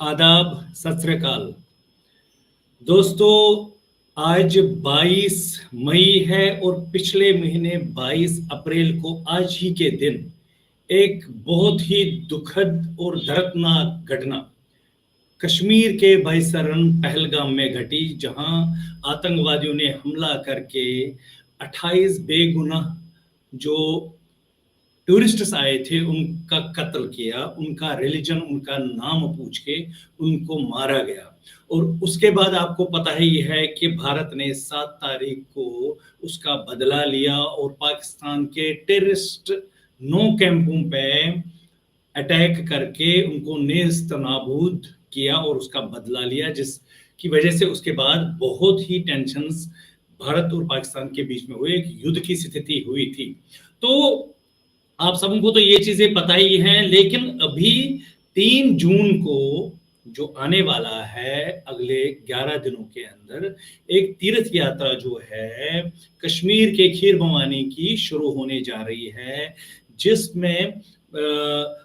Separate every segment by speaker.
Speaker 1: आदाब, सत श्री अकाल। दोस्तों, आज 22 मई है और पिछले महीने 22 अप्रैल को आज ही के दिन एक बहुत ही दुखद और दर्दनाक घटना कश्मीर के बैसरन पहलगाम में घटी, जहां आतंकवादियों ने हमला करके 28 बेगुनाह जो टूरिस्ट्स आए थे उनका कत्ल किया, उनका रिलीजन, उनका नाम पूछ के उनको मारा गया। और उसके बाद आपको पता ही है कि भारत ने 7 तारीख को उसका बदला लिया और पाकिस्तान के टेररिस्ट 9 कैंपों पे अटैक करके उनको नेस्त नाबूद किया और उसका बदला लिया, जिसकी वजह से उसके बाद बहुत ही टेंशन्स भारत और पाकिस्तान के बीच में हुए, एक युद्ध की स्थिति हुई थी। तो आप सबको तो ये चीजें पता ही हैं, लेकिन अभी 3 जून को जो आने वाला है, अगले 11 दिनों के अंदर एक तीर्थ यात्रा जो है कश्मीर के खीर भवानी की शुरू होने जा रही है, जिसमें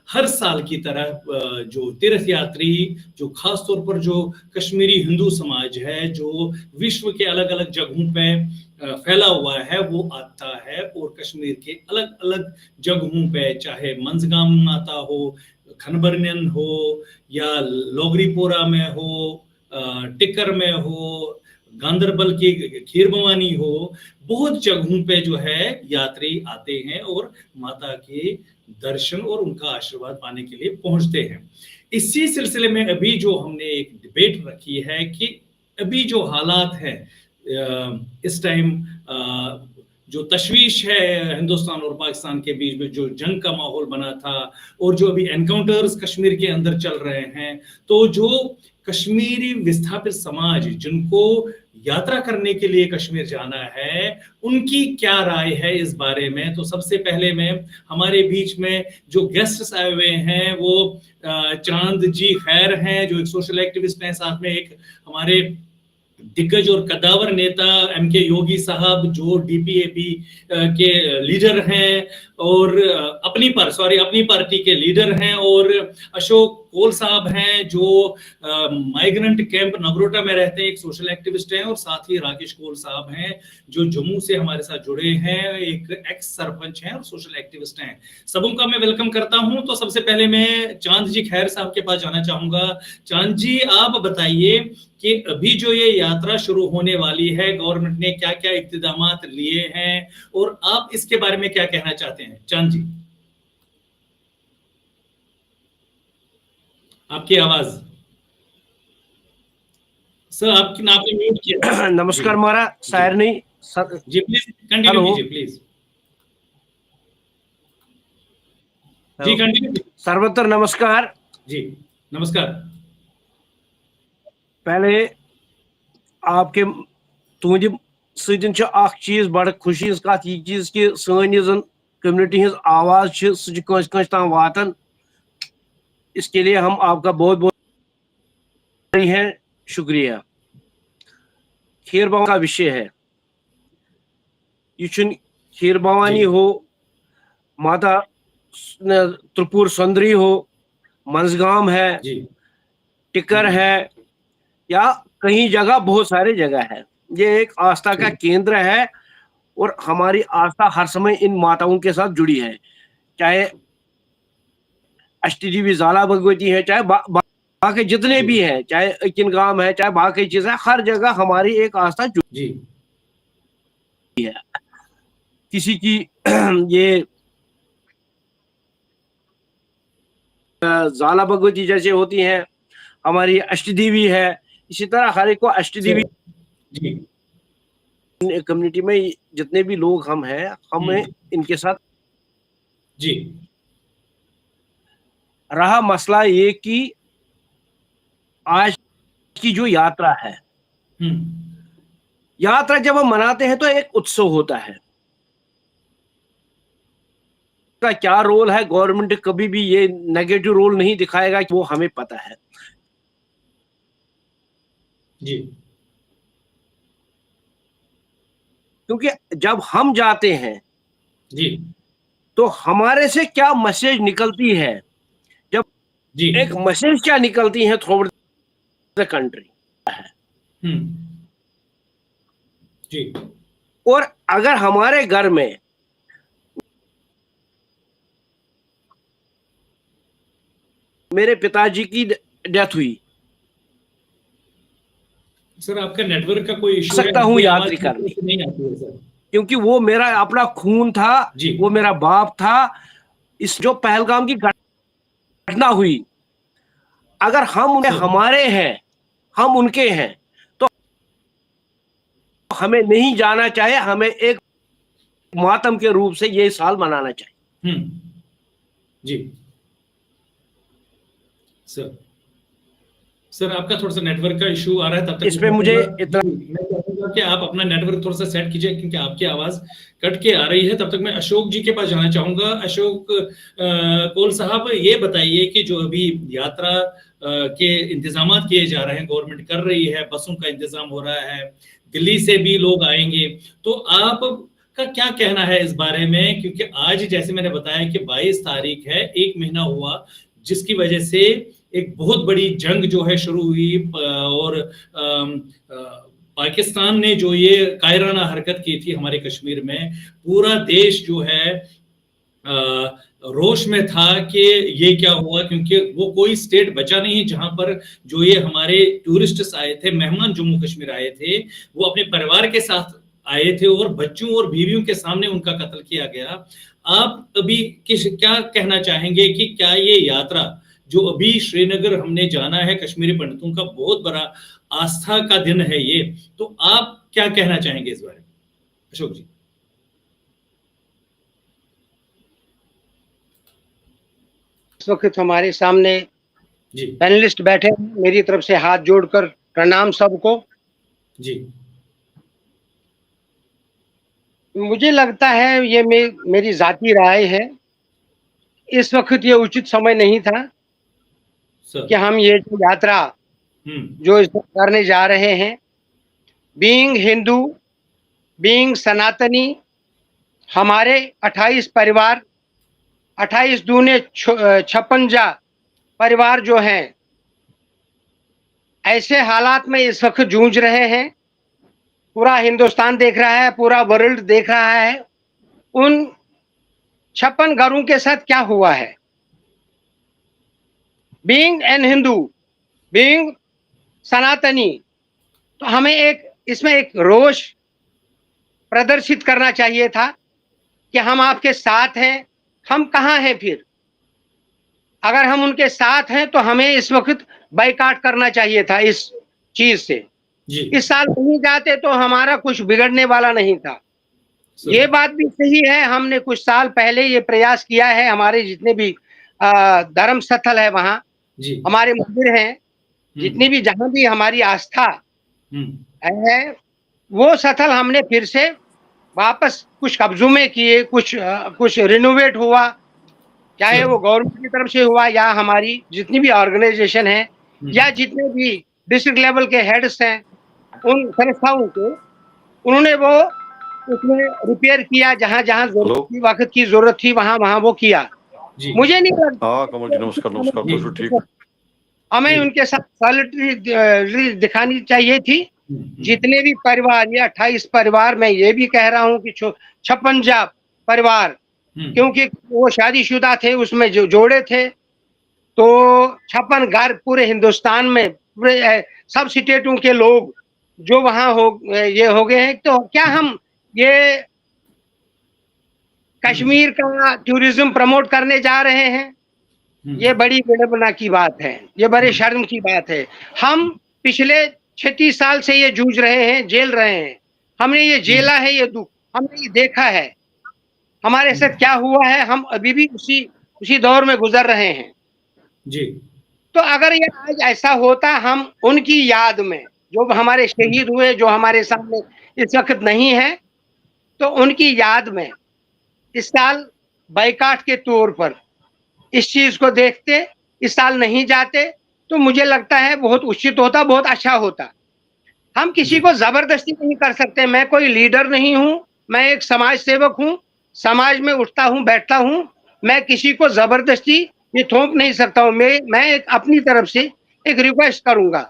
Speaker 1: हर साल की तरह जो तीर्थ यात्री, जो खास तौर पर जो कश्मीरी हिंदू समाज है, जो विश्व के अलग अलग जगहों पे फैला हुआ है, वो आता है और कश्मीर के अलग अलग जगहों पे, चाहे मंजगाम आता हो, खनबरनन हो, या लोगरीपोरा में हो, टिक्कर में हो, गांदरबल की खीर भवानी हो, बहुत जगहों पे जो है यात्री आते हैं और माता के दर्शन और उनका आशीर्वाद पाने के लिए पहुंचते हैं। इसी सिलसिले में अभी जो हमने एक डिबेट रखी है कि अभी जो हालात है इस टाइम, जो तशवीश है हिंदुस्तान और पाकिस्तान के बीच में, जो जंग का माहौल बना था और जो अभी एनकाउंटर्स कश्मीर के अंदर चल रहे हैं, तो जो कश्मीरी विस्थापित समाज जिनको यात्रा करने के लिए कश्मीर जाना है, उनकी क्या राय है इस बारे में। तो सबसे पहले में हमारे बीच में जो गेस्ट्स आए हुए हैं वो चांद जी खैर हैं, जो एक सोशल एक्टिविस्ट हैं, साथ में एक हमारे दिग्गज और कद्दावर नेता एमके योगी साहब, जो डीपीएपी के लीडर हैं और अपनी पार्टी के लीडर हैं, और अशोक कोल साहब हैं जो माइग्रेंट कैंप नगरोटा में रहते हैं, एक सोशल एक्टिविस्ट हैं, और साथ ही राकेश कोल साहब हैं जो जम्मू से हमारे साथ जुड़े हैं, एक एक्स सरपंच हैं और सोशल एक्टिविस्ट हैं। सबों का मैं वेलकम करता हूं। तो सबसे पहले मैं चांद जी खैर साहब के पास जाना चाहूंगा। चांद जी, आप बताइए कि अभी जो ये यात्रा शुरू होने वाली है, गवर्नमेंट ने क्या क्या इक़्तिदामात लिए हैं और आप इसके बारे में क्या कहना चाहते हैं। चांद जी, आपकी आवाज सर, आपने म्यूट किया।
Speaker 2: नमस्कार मारा शायर नहीं सर
Speaker 1: जी, प्लीज कंटिन्यू कीजिए प्लीज। जी कंटिन्यू।
Speaker 2: सर्वत्र नमस्कार
Speaker 1: जी नमस्कार।
Speaker 2: पहले आपके तुंद सदन चीज बड़ खुशी कत यह चीज कि सन कम्युनिटी हज आवाज कस ताम वातन, इसके लिए हम आपका बहुत बहुत हैं शुक्रिया। खीर भवानी का विषय है, ये खीर भवानी हो, माता त्रिपुर सुंदरी हो, मंजगाम है, टिक्कर है, या कहीं जगह बहुत सारे जगह है। ये एक आस्था का केंद्र है और हमारी आस्था हर समय इन माताओं के साथ जुड़ी है, चाहे अष्टदेवी ज्वाला भगवती है, चाहे बाकी जितने भी हैं, चाहे अकिन गांव है, चाहे बाकी चीज है, हर जगह हमारी एक आस्था जुड़ी है। किसी की ये ज्वाला भगवती जैसे होती हैं, हमारी अष्टदेवी है, इसी तरह हर एक को अष्टदेवी। कम्युनिटी में जितने भी लोग हम हैं, हमें इनके साथ
Speaker 1: जी
Speaker 2: रहा मसला ये कि आज की जो यात्रा है, यात्रा जब हम मनाते हैं तो एक उत्सव होता है। का क्या रोल है, गवर्नमेंट कभी भी ये नेगेटिव रोल नहीं दिखाएगा, वो हमें पता है।
Speaker 1: जी,
Speaker 2: क्योंकि जब हम जाते हैं
Speaker 1: जी,
Speaker 2: तो हमारे से क्या मैसेज निकलती है। जब
Speaker 1: जी
Speaker 2: एक मैसेज क्या निकलती है थ्रू द कंट्री है।
Speaker 1: जी
Speaker 2: और अगर हमारे घर में मेरे पिताजी की डेथ हुई,
Speaker 1: सर आपका नेटवर्क का कोई इशू है,
Speaker 2: सकता हूं
Speaker 1: आपकी आवाज
Speaker 2: यात्री
Speaker 1: बिल्कुल
Speaker 2: करने,
Speaker 1: से नहीं आती है सर।
Speaker 2: क्योंकि वो मेरा अपना खून था,
Speaker 1: जी
Speaker 2: वो मेरा बाप था। इस जो पहलगाम की घटना हुई, अगर हम उन्हें
Speaker 1: सर
Speaker 2: हमारे हैं, हम उनके हैं, तो हमें नहीं जाना चाहिए, हमें एक मातम के रूप से ये साल मनाना चाहिए।
Speaker 1: जी सर। सर आपका थोड़ा सा नेटवर्क का इशू आ रहा है, तब तक
Speaker 2: इस पे
Speaker 1: मैं
Speaker 2: मुझे
Speaker 1: चाहूंगा
Speaker 2: इतना
Speaker 1: जी मैं चाहूंगा कि आप अपना नेटवर्क थोड़ा सा सेट कीजिए, क्योंकि आपकी आवाज कट के आ रही है। तब तक मैं अशोक जी के पास जाना चाहूंगा। अशोक कोल साहब, ये बताइए कि जो अभी यात्रा के इंतजाम किए जा रहे हैं, गवर्नमेंट कर रही है, बसों का इंतजाम हो रहा है, दिल्ली से भी लोग आएंगे, तो आप का क्या कहना है इस बारे में? क्योंकि आज जैसे मैंने बताया कि 22 तारीख है, 1 महीना हुआ, जिसकी वजह से एक बहुत बड़ी जंग जो है शुरू हुई, और पाकिस्तान ने जो ये कायराना हरकत की थी हमारे कश्मीर में, पूरा देश जो है रोश में था कि ये क्या हुआ, क्योंकि वो कोई स्टेट बचा नहीं जहां पर जो ये हमारे टूरिस्ट्स आए थे, मेहमान जम्मू कश्मीर आए थे, वो अपने परिवार के साथ आए थे और बच्चों और बीवियों के सामने उनका कत्ल किया गया। आप अभी क्या कहना चाहेंगे कि क्या ये यात्रा जो अभी श्रीनगर हमने जाना है, कश्मीरी पंडितों का बहुत बड़ा आस्था का दिन है ये, तो आप क्या कहना चाहेंगे इस बारे में, अशोक जी?
Speaker 3: इस वक्त हमारे सामने
Speaker 1: जी
Speaker 3: पैनलिस्ट बैठे हैं, मेरी तरफ से हाथ जोड़कर प्रणाम सबको।
Speaker 1: जी
Speaker 3: मुझे लगता है ये मेरी जाती राय है, इस वक्त ये उचित समय नहीं था
Speaker 1: सर।
Speaker 3: कि हम ये जो यात्रा जो इस करने जा रहे हैं, बीइंग हिंदू, बीइंग सनातनी, हमारे 28 परिवार, 28 दूने 56 परिवार जो हैं, ऐसे हालात में इस वक्त जूझ रहे हैं। पूरा हिंदुस्तान देख रहा है, पूरा वर्ल्ड देख रहा है उन 56 घरों के साथ क्या हुआ है। बीइंग एन हिंदू, बीइंग सनातनी, तो हमें इसमें एक रोष प्रदर्शित करना चाहिए था कि हम आपके साथ हैं। हम कहाँ हैं फिर? अगर हम उनके साथ हैं तो हमें इस वक्त बाइकाट करना चाहिए था इस चीज से। इस साल नहीं जाते तो हमारा कुछ बिगड़ने वाला नहीं था। ये बात भी सही है, हमने कुछ साल पहले ये प्रयास किया है, हमारे जितने भी धर्म स्थल है वहां, हमारे मंदिर हैं, जितनी भी जहां भी हमारी आस्था है, वो स्थल हमने फिर से वापस कुछ कब्जों में किए, कुछ रिनोवेट हुआ, चाहे वो गवर्नमेंट की तरफ से हुआ या हमारी जितनी भी ऑर्गेनाइजेशन है या जितने भी डिस्ट्रिक्ट लेवल के हेड्स हैं, उन संस्थाओं को उन्होंने वो उसमें रिपेयर किया, जहां जहां वक्त की जरूरत थी वहां वहां वो किया। मुझे नहीं लगता
Speaker 4: कमल जी नमस्कार। नमस्कार ठीक।
Speaker 3: हमें उनके साथ सॉलिडरिटी दिखानी चाहिए थी। जितने भी परिवार, ये 28 परिवार, मैं ये भी कह रहा हूँ कि 56 परिवार, क्योंकि वो शादीशुदा थे, उसमें जो जोड़े थे, तो 56 घर पूरे हिंदुस्तान में, पूरे सब स्टेटों के लोग जो वहां ये हो गए हैं। तो क्या हम ये कश्मीर का टूरिज्म प्रमोट करने जा रहे हैं? ये बड़ी विडंबना की बात है, ये बड़े शर्म की बात है। हम पिछले 36 साल से ये जूझ रहे हैं, झेल रहे हैं, हमने ये झेला है, ये दुख हमने ये देखा है, हमारे साथ क्या हुआ है, हम अभी भी उसी दौर में गुजर रहे हैं
Speaker 1: जी।
Speaker 3: तो अगर ये आज ऐसा होता, हम उनकी याद में जो हमारे शहीद हुए, जो हमारे सामने इस वक्त नहीं है, तो उनकी याद में इस साल बाइकाट के तौर पर इस चीज को देखते, इस साल नहीं जाते, तो मुझे लगता है बहुत उचित होता, बहुत अच्छा होता। हम किसी को जबरदस्ती नहीं कर सकते। मैं कोई लीडर नहीं हूं, मैं एक समाज सेवक हूं, समाज में उठता हूं, बैठता हूं। मैं किसी को जबरदस्ती ये थोप नहीं सकता हूँ। मैं एक अपनी तरफ से एक रिक्वेस्ट करूंगा।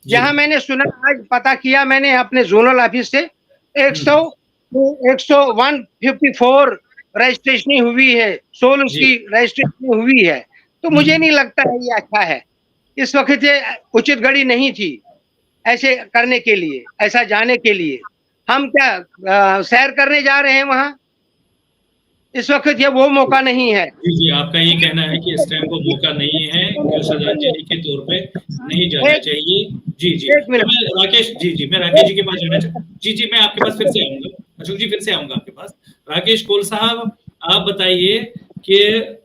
Speaker 1: जी
Speaker 3: जहां मैंने सुना, आज पता किया मैंने अपने जोनल ऑफिस से, 100 154 रजिस्ट्रेशन हुई है, 16
Speaker 1: जी
Speaker 3: उसकी रजिस्ट्रेशन हुई है। तो मुझे नहीं लगता है ये अच्छा है। इस वक्त ये उचित घड़ी नहीं थी ऐसे करने के लिए, ऐसा जाने के लिए। हम क्या सैर करने जा रहे हैं वहां? इस वक्त ये वो मौका नहीं है।
Speaker 1: जी जी, आपका ये कहना है कि इस टाइम को मौका नहीं है, क्यों श्रद्धांजलि के तौर पे नहीं जाना
Speaker 3: एक
Speaker 1: चाहिए। जी जी,
Speaker 3: एक
Speaker 1: तो
Speaker 3: मिनट।
Speaker 1: मैं राकेश जी जी, मैं राकेश जी के पास जाना जी जी, मैं आपके पास फिर से आऊंगा, अशोक जी फिर से आऊंगा आपके पास। राकेश कोल साहब, आप बताइए कि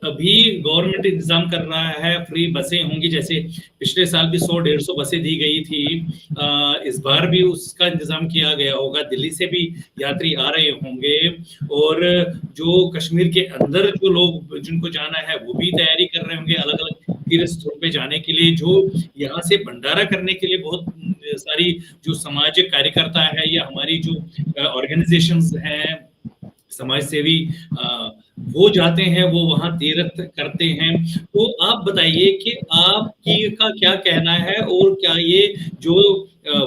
Speaker 1: अभी गवर्नमेंट इंतजाम कर रहा है, फ्री बसें होंगी, जैसे पिछले साल भी 100-150 बसें दी गई थी, इस बार भी उसका इंतजाम किया गया होगा, दिल्ली से भी यात्री आ रहे होंगे, और जो कश्मीर के अंदर जो लोग जिनको जाना है वो भी तैयारी कर रहे होंगे अलग अलग तीर्थ स्थलों पे जाने के लिए, जो यहाँ से भंडारा करने के लिए बहुत सारी जो सामाजिक कार्यकर्ता है या हमारी जो ऑर्गेनाइजेशंस हैं समाज सेवी, वो जाते हैं, वो वहां तीर्थ करते हैं। तो आप बताइए कि आपकी का क्या कहना है, और क्या ये जो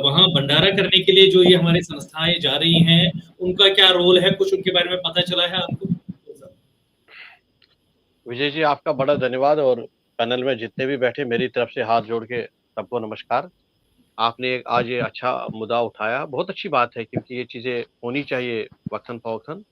Speaker 1: वहां भंडारा करने के लिए जो ये हमारी संस्थाएं जा रही हैं, उनका क्या रोल है, कुछ उनके बारे में पता चला है आपको?
Speaker 4: विजय जी, आपका बड़ा धन्यवाद, और पैनल में जितने भी बैठे मेरी तरफ से हाथ जोड़ के सबको नमस्कार। आपने आज ये अच्छा मुद्दा उठाया, बहुत अच्छी बात है, क्योंकि ये चीज़ें होनी चाहिए वक्तन फवक्तन।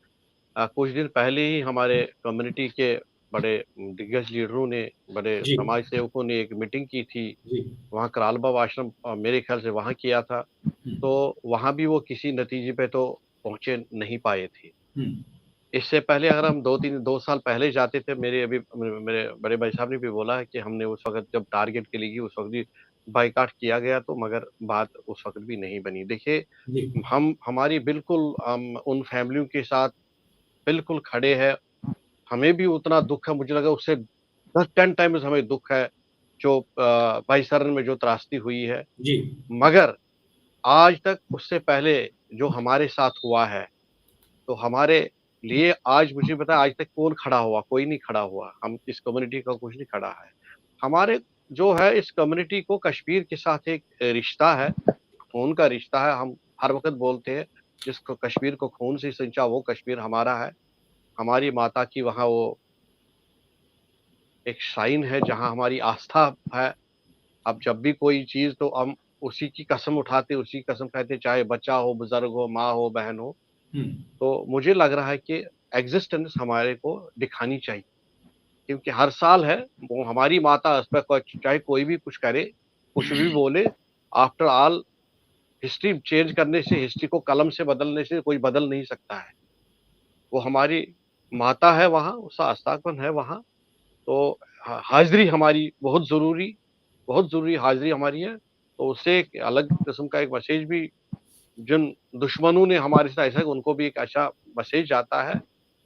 Speaker 4: कुछ दिन पहले ही हमारे कम्युनिटी के बड़े दिग्गज लीडरों ने, बड़े
Speaker 1: जी
Speaker 4: समाज सेवकों ने एक मीटिंग की थी
Speaker 1: जी।
Speaker 4: वहाँ कराल बाबा आश्रम, मेरे ख्याल से वहाँ किया था।
Speaker 1: हम्म,
Speaker 4: तो वहाँ भी वो किसी नतीजे पे तो पहुँचे नहीं पाए थे।
Speaker 1: हम्म,
Speaker 4: इससे पहले अगर हम 2 साल पहले जाते थे, मेरे बड़े भाई साहब ने भी बोला है कि हमने उस वक़्त जब टारगेट के लिए की, उस वक़्त भी बायकॉट किया गया, तो मगर बात उस वक़्त भी नहीं बनी। देखिए,
Speaker 1: जी
Speaker 4: हमारी बिल्कुल हम उन फैमिलियों के साथ बिल्कुल खड़े हैं। हमें भी उतना दुःख है, मुझे लगा उससे 10 टाइम्स हमें दुःख है, जो भाई सरन में जो त्रासदी हुई है।
Speaker 1: जी
Speaker 4: मगर आज तक उससे पहले जो हमारे साथ हुआ है, तो हमारे लिए आज मुझे पता है आज तक कौन खड़ा हुआ, कोई नहीं खड़ा हुआ। हम इस कम्युनिटी का कुछ नहीं खड़ा है। हमारे जो है इस कम्युनिटी को कश्मीर के साथ एक रिश्ता है, खून का रिश्ता है। हम हर वक़्त बोलते हैं, जिसको कश्मीर को खून से सिंचा वो कश्मीर हमारा है। हमारी माता की वहाँ वो एक श्राइन है जहाँ हमारी आस्था है। अब जब भी कोई चीज़, तो हम उसी की कसम उठाते, उसी की कसम खाते, चाहे बच्चा हो, बुज़ुर्ग हो, माँ हो, बहन हो।
Speaker 1: हम्म,
Speaker 4: तो मुझे लग रहा है कि एग्जिस्टेंस हमारे को दिखानी चाहिए, क्योंकि हर साल है वो हमारी माता, उस पर चाहे कोई भी कुछ करे, कुछ भी बोले, आफ्टर ऑल हिस्ट्री चेंज करने से, हिस्ट्री को कलम से बदलने से कोई बदल नहीं सकता है। वो हमारी माता है वहाँ, उसका आस्थापन है वहाँ। तो हाज़िरी हमारी बहुत ज़रूरी हाज़िरी हमारी है। तो उससे एक अलग किस्म का एक मैसेज भी, जिन दुश्मनों ने हमारे साथ ऐसा, उनको भी एक अच्छा मैसेज जाता है।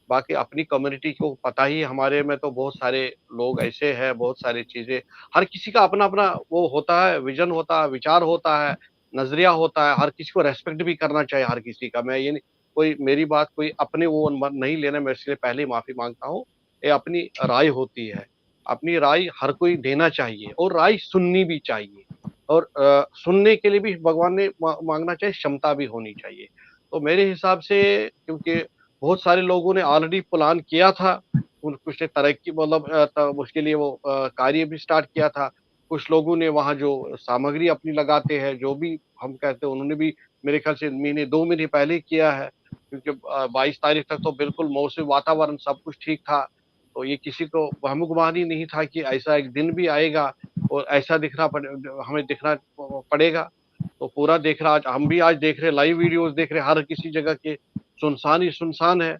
Speaker 4: बाकी अपनी कम्युनिटी को पता ही है, हमारे में तो बहुत सारे लोग ऐसे हैं, बहुत सारी चीज़ें, हर किसी का अपना-अपना वो होता है, विज़न होता है, विचार होता है, नज़रिया होता है, हर किसी को रिस्पेक्ट भी करना चाहिए हर किसी का। मैं ये नहीं, कोई मेरी बात कोई अपने वो मन नहीं लेना, मैं इसलिए पहले ही माफ़ी माँगता हूँ। ये अपनी राय होती है, अपनी राय हर कोई देना चाहिए, और राय सुननी भी चाहिए, और सुनने के लिए भी भगवान ने माँगना चाहिए, क्षमता भी होनी चाहिए। तो मेरे हिसाब से, क्योंकि बहुत सारे लोगों ने ऑलरेडी प्लान किया था, कुछ ने तरक्की मतलब उसके लिए वो कार्य भी स्टार्ट किया था। कुछ लोगों ने वहाँ जो सामग्री अपनी लगाते हैं, जो भी हम कहते हैं, उन्होंने भी मेरे ख्याल से 2 महीने पहले ही किया है, क्योंकि 22 तारीख तक तो बिल्कुल मौसम वातावरण सब कुछ ठीक था। तो ये किसी को वहम-गुमान ही नहीं था कि ऐसा एक दिन भी आएगा और ऐसा हमें दिखना पड़ेगा। तो पूरा देख रहा, आज हम भी आज देख रहे हैं, लाइव वीडियोज़ देख रहे हैं, हर किसी जगह के सुनसान ही सुनसान है।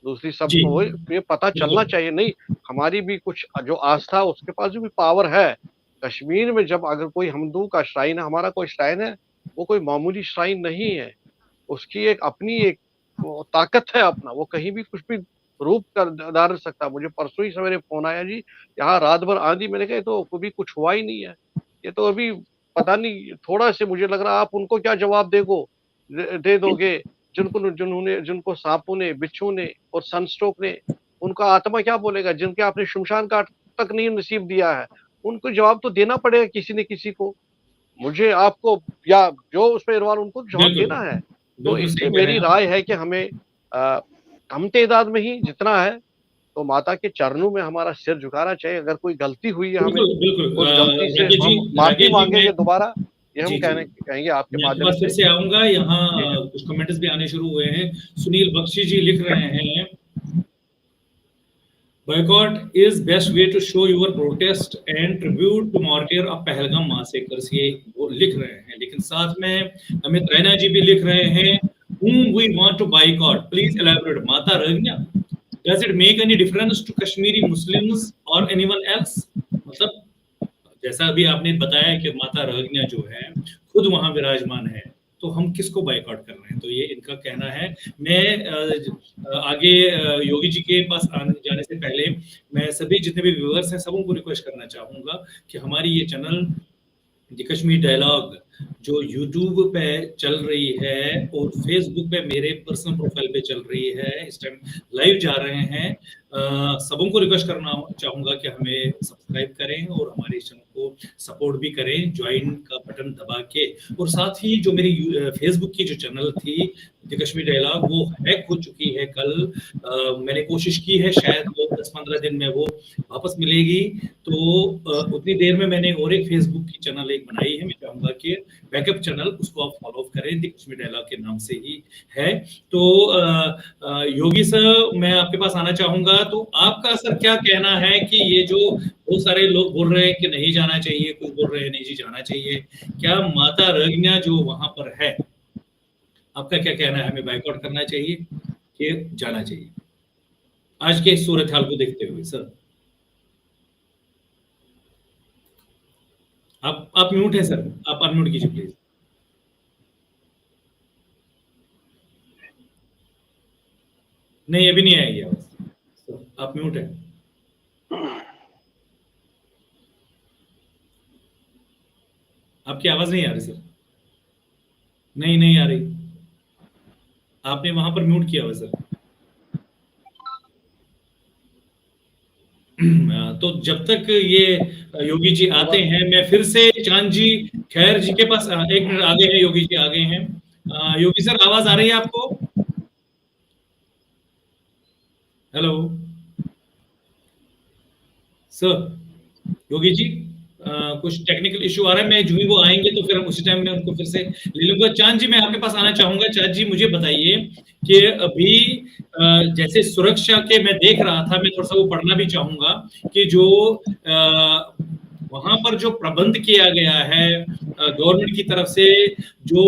Speaker 4: दूसरी
Speaker 1: जी
Speaker 4: सबको वो ये पता चलना
Speaker 1: बिल्कुल।
Speaker 4: चाहिए, नहीं, हमारी भी कुछ जो आस्था, उसके पास भी पावर है। कश्मीर में जब अगर कोई हिंदू का श्राइन है, हमारा कोई श्राइन है, वो कोई मामूली श्राइन नहीं है। उसकी एक अपनी एक वो ताकत है अपना, वो कहीं भी कुछ भी रूप कर धारण सकता है। मुझे परसों ही सवेरे फ़ोन आया जी, यहाँ रात भर आँधी, मैंने कहा ये तो कभी कुछ हुआ ही नहीं है। ये तो अभी पता नहीं, थोड़ा-से मुझे लग रहा है, आप उनको क्या जवाब दे दोगे, जिनको साँपों ने, बिच्छू ने और सनस्ट्रोक ने, उनका आत्मा क्या बोलेगा? जिनके आपने श्मशान घाट तक नहीं नसीब दिया है, उनको जवाब तो देना पड़ेगा किसी न किसी को, मुझे, आपको, या जो उसमें इन्वॉल्व, उनको जवाब देना है। तो इसलिए मेरी राय है कि हमें कम तादाद में ही जितना है तो माता के चरणों में हमारा सिर झुकाना चाहिए। अगर कोई गलती हुई है, हमें उस गलती से हम माफी मांगेंगे दोबारा, ये हम कहेंगे आपके माध्यम
Speaker 1: से। फिर से आऊंगा, यहाँ कुछ कमेंट्स भी आने शुरू हुए हैं। सुनील बख्शी जी लिख रहे हैं, boycott is best way to show your protest and tribute to martyr of Pahalgam massacres, ये वो लिख रहे हैं। लेकिन साथ में अमित रैना जी भी लिख रहे हैं, whom we want to boycott, please elaborate। माता रंगना, does it make any difference to Kashmiri Muslims or anyone else? मतलब जैसा अभी आपने बताया कि माता रंगना जो है खुद वहां विराजमान है, तो हम किसको बाइकआउट कर रहे हैं? तो ये इनका कहना है। मैं आगे योगी जी के पास जाने से पहले मैं सभी जितने भी व्यूअर्स हैं सबों को रिक्वेस्ट करना चाहूंगा कि हमारी ये चैनल द कश्मीर डायलॉग जो यूट्यूब पे चल रही है और फेसबुक पे मेरे पर्सनल प्रोफाइल पे चल रही है, इस टाइम लाइव जा रहे हैं, सबों को रिक्वेस्ट करना चाहूंगा कि हमें सब्सक्राइब करें और हमारे चैनल को सपोर्ट भी करें, ज्वाइन का बटन दबा के। और साथ ही जो मेरी फेसबुक की जो चैनल थी द कश्मीर डायलॉग, वो हैक हो चुकी है कल। मैंने कोशिश की है, शायद वो 10-15 दिन में वो वापस मिलेगी। तो उतनी देर में मैंने और एक फेसबुक की चैनल एक बनाई है, मैं चाहूंगा कि बैकअप चैनल उसको आप फॉलो करें, द कश्मीर डायलॉग के नाम से ही है। तो योगी सर, मैं आपके पास आना चाहूंगा, तो आपका सर क्या कहना है कि ये जो बहुत सारे लोग बोल रहे हैं कि नहीं जाना चाहिए, कुछ बोल रहे हैं नहीं जी जाना चाहिए, क्या माता रंगना जो वहां पर है, आपका क्या कहना है? हमें बाइकआउट करना चाहिए कि जाना चाहिए आज के सूरत हाल को देखते हुए? सर आप म्यूट है सर, आप अनम्यूट कीजिए प्लीज। नहीं, अभी नहीं आएगी आवाज, आप म्यूट है। आपकी आवाज नहीं आ रही सर, नहीं आ रही, आपने वहां पर म्यूट किया हुआ सर। तो जब तक ये योगी जी आते हैं, मैं फिर से चांद जी खैर जी के पास, 1 मिनट आगे हैं, योगी जी आगे हैं। योगी सर, आवाज आ रही है आपको? हेलो सर, योगी जी, कुछ टेक्निकल इशू आ रहा है, मैं जो ही वो आएंगे तो फिर हम उसी टाइम में उनको फिर से ले लूंगा। चांद जी, मैं आपके पास आना चाहूंगा। चांद जी, मुझे बताइए कि अभी जैसे सुरक्षा के मैं देख रहा था, मैं थोड़ा सा वो पढ़ना भी चाहूंगा कि जो वहां पर जो प्रबंध किया गया है गवर्नमेंट की तरफ से, जो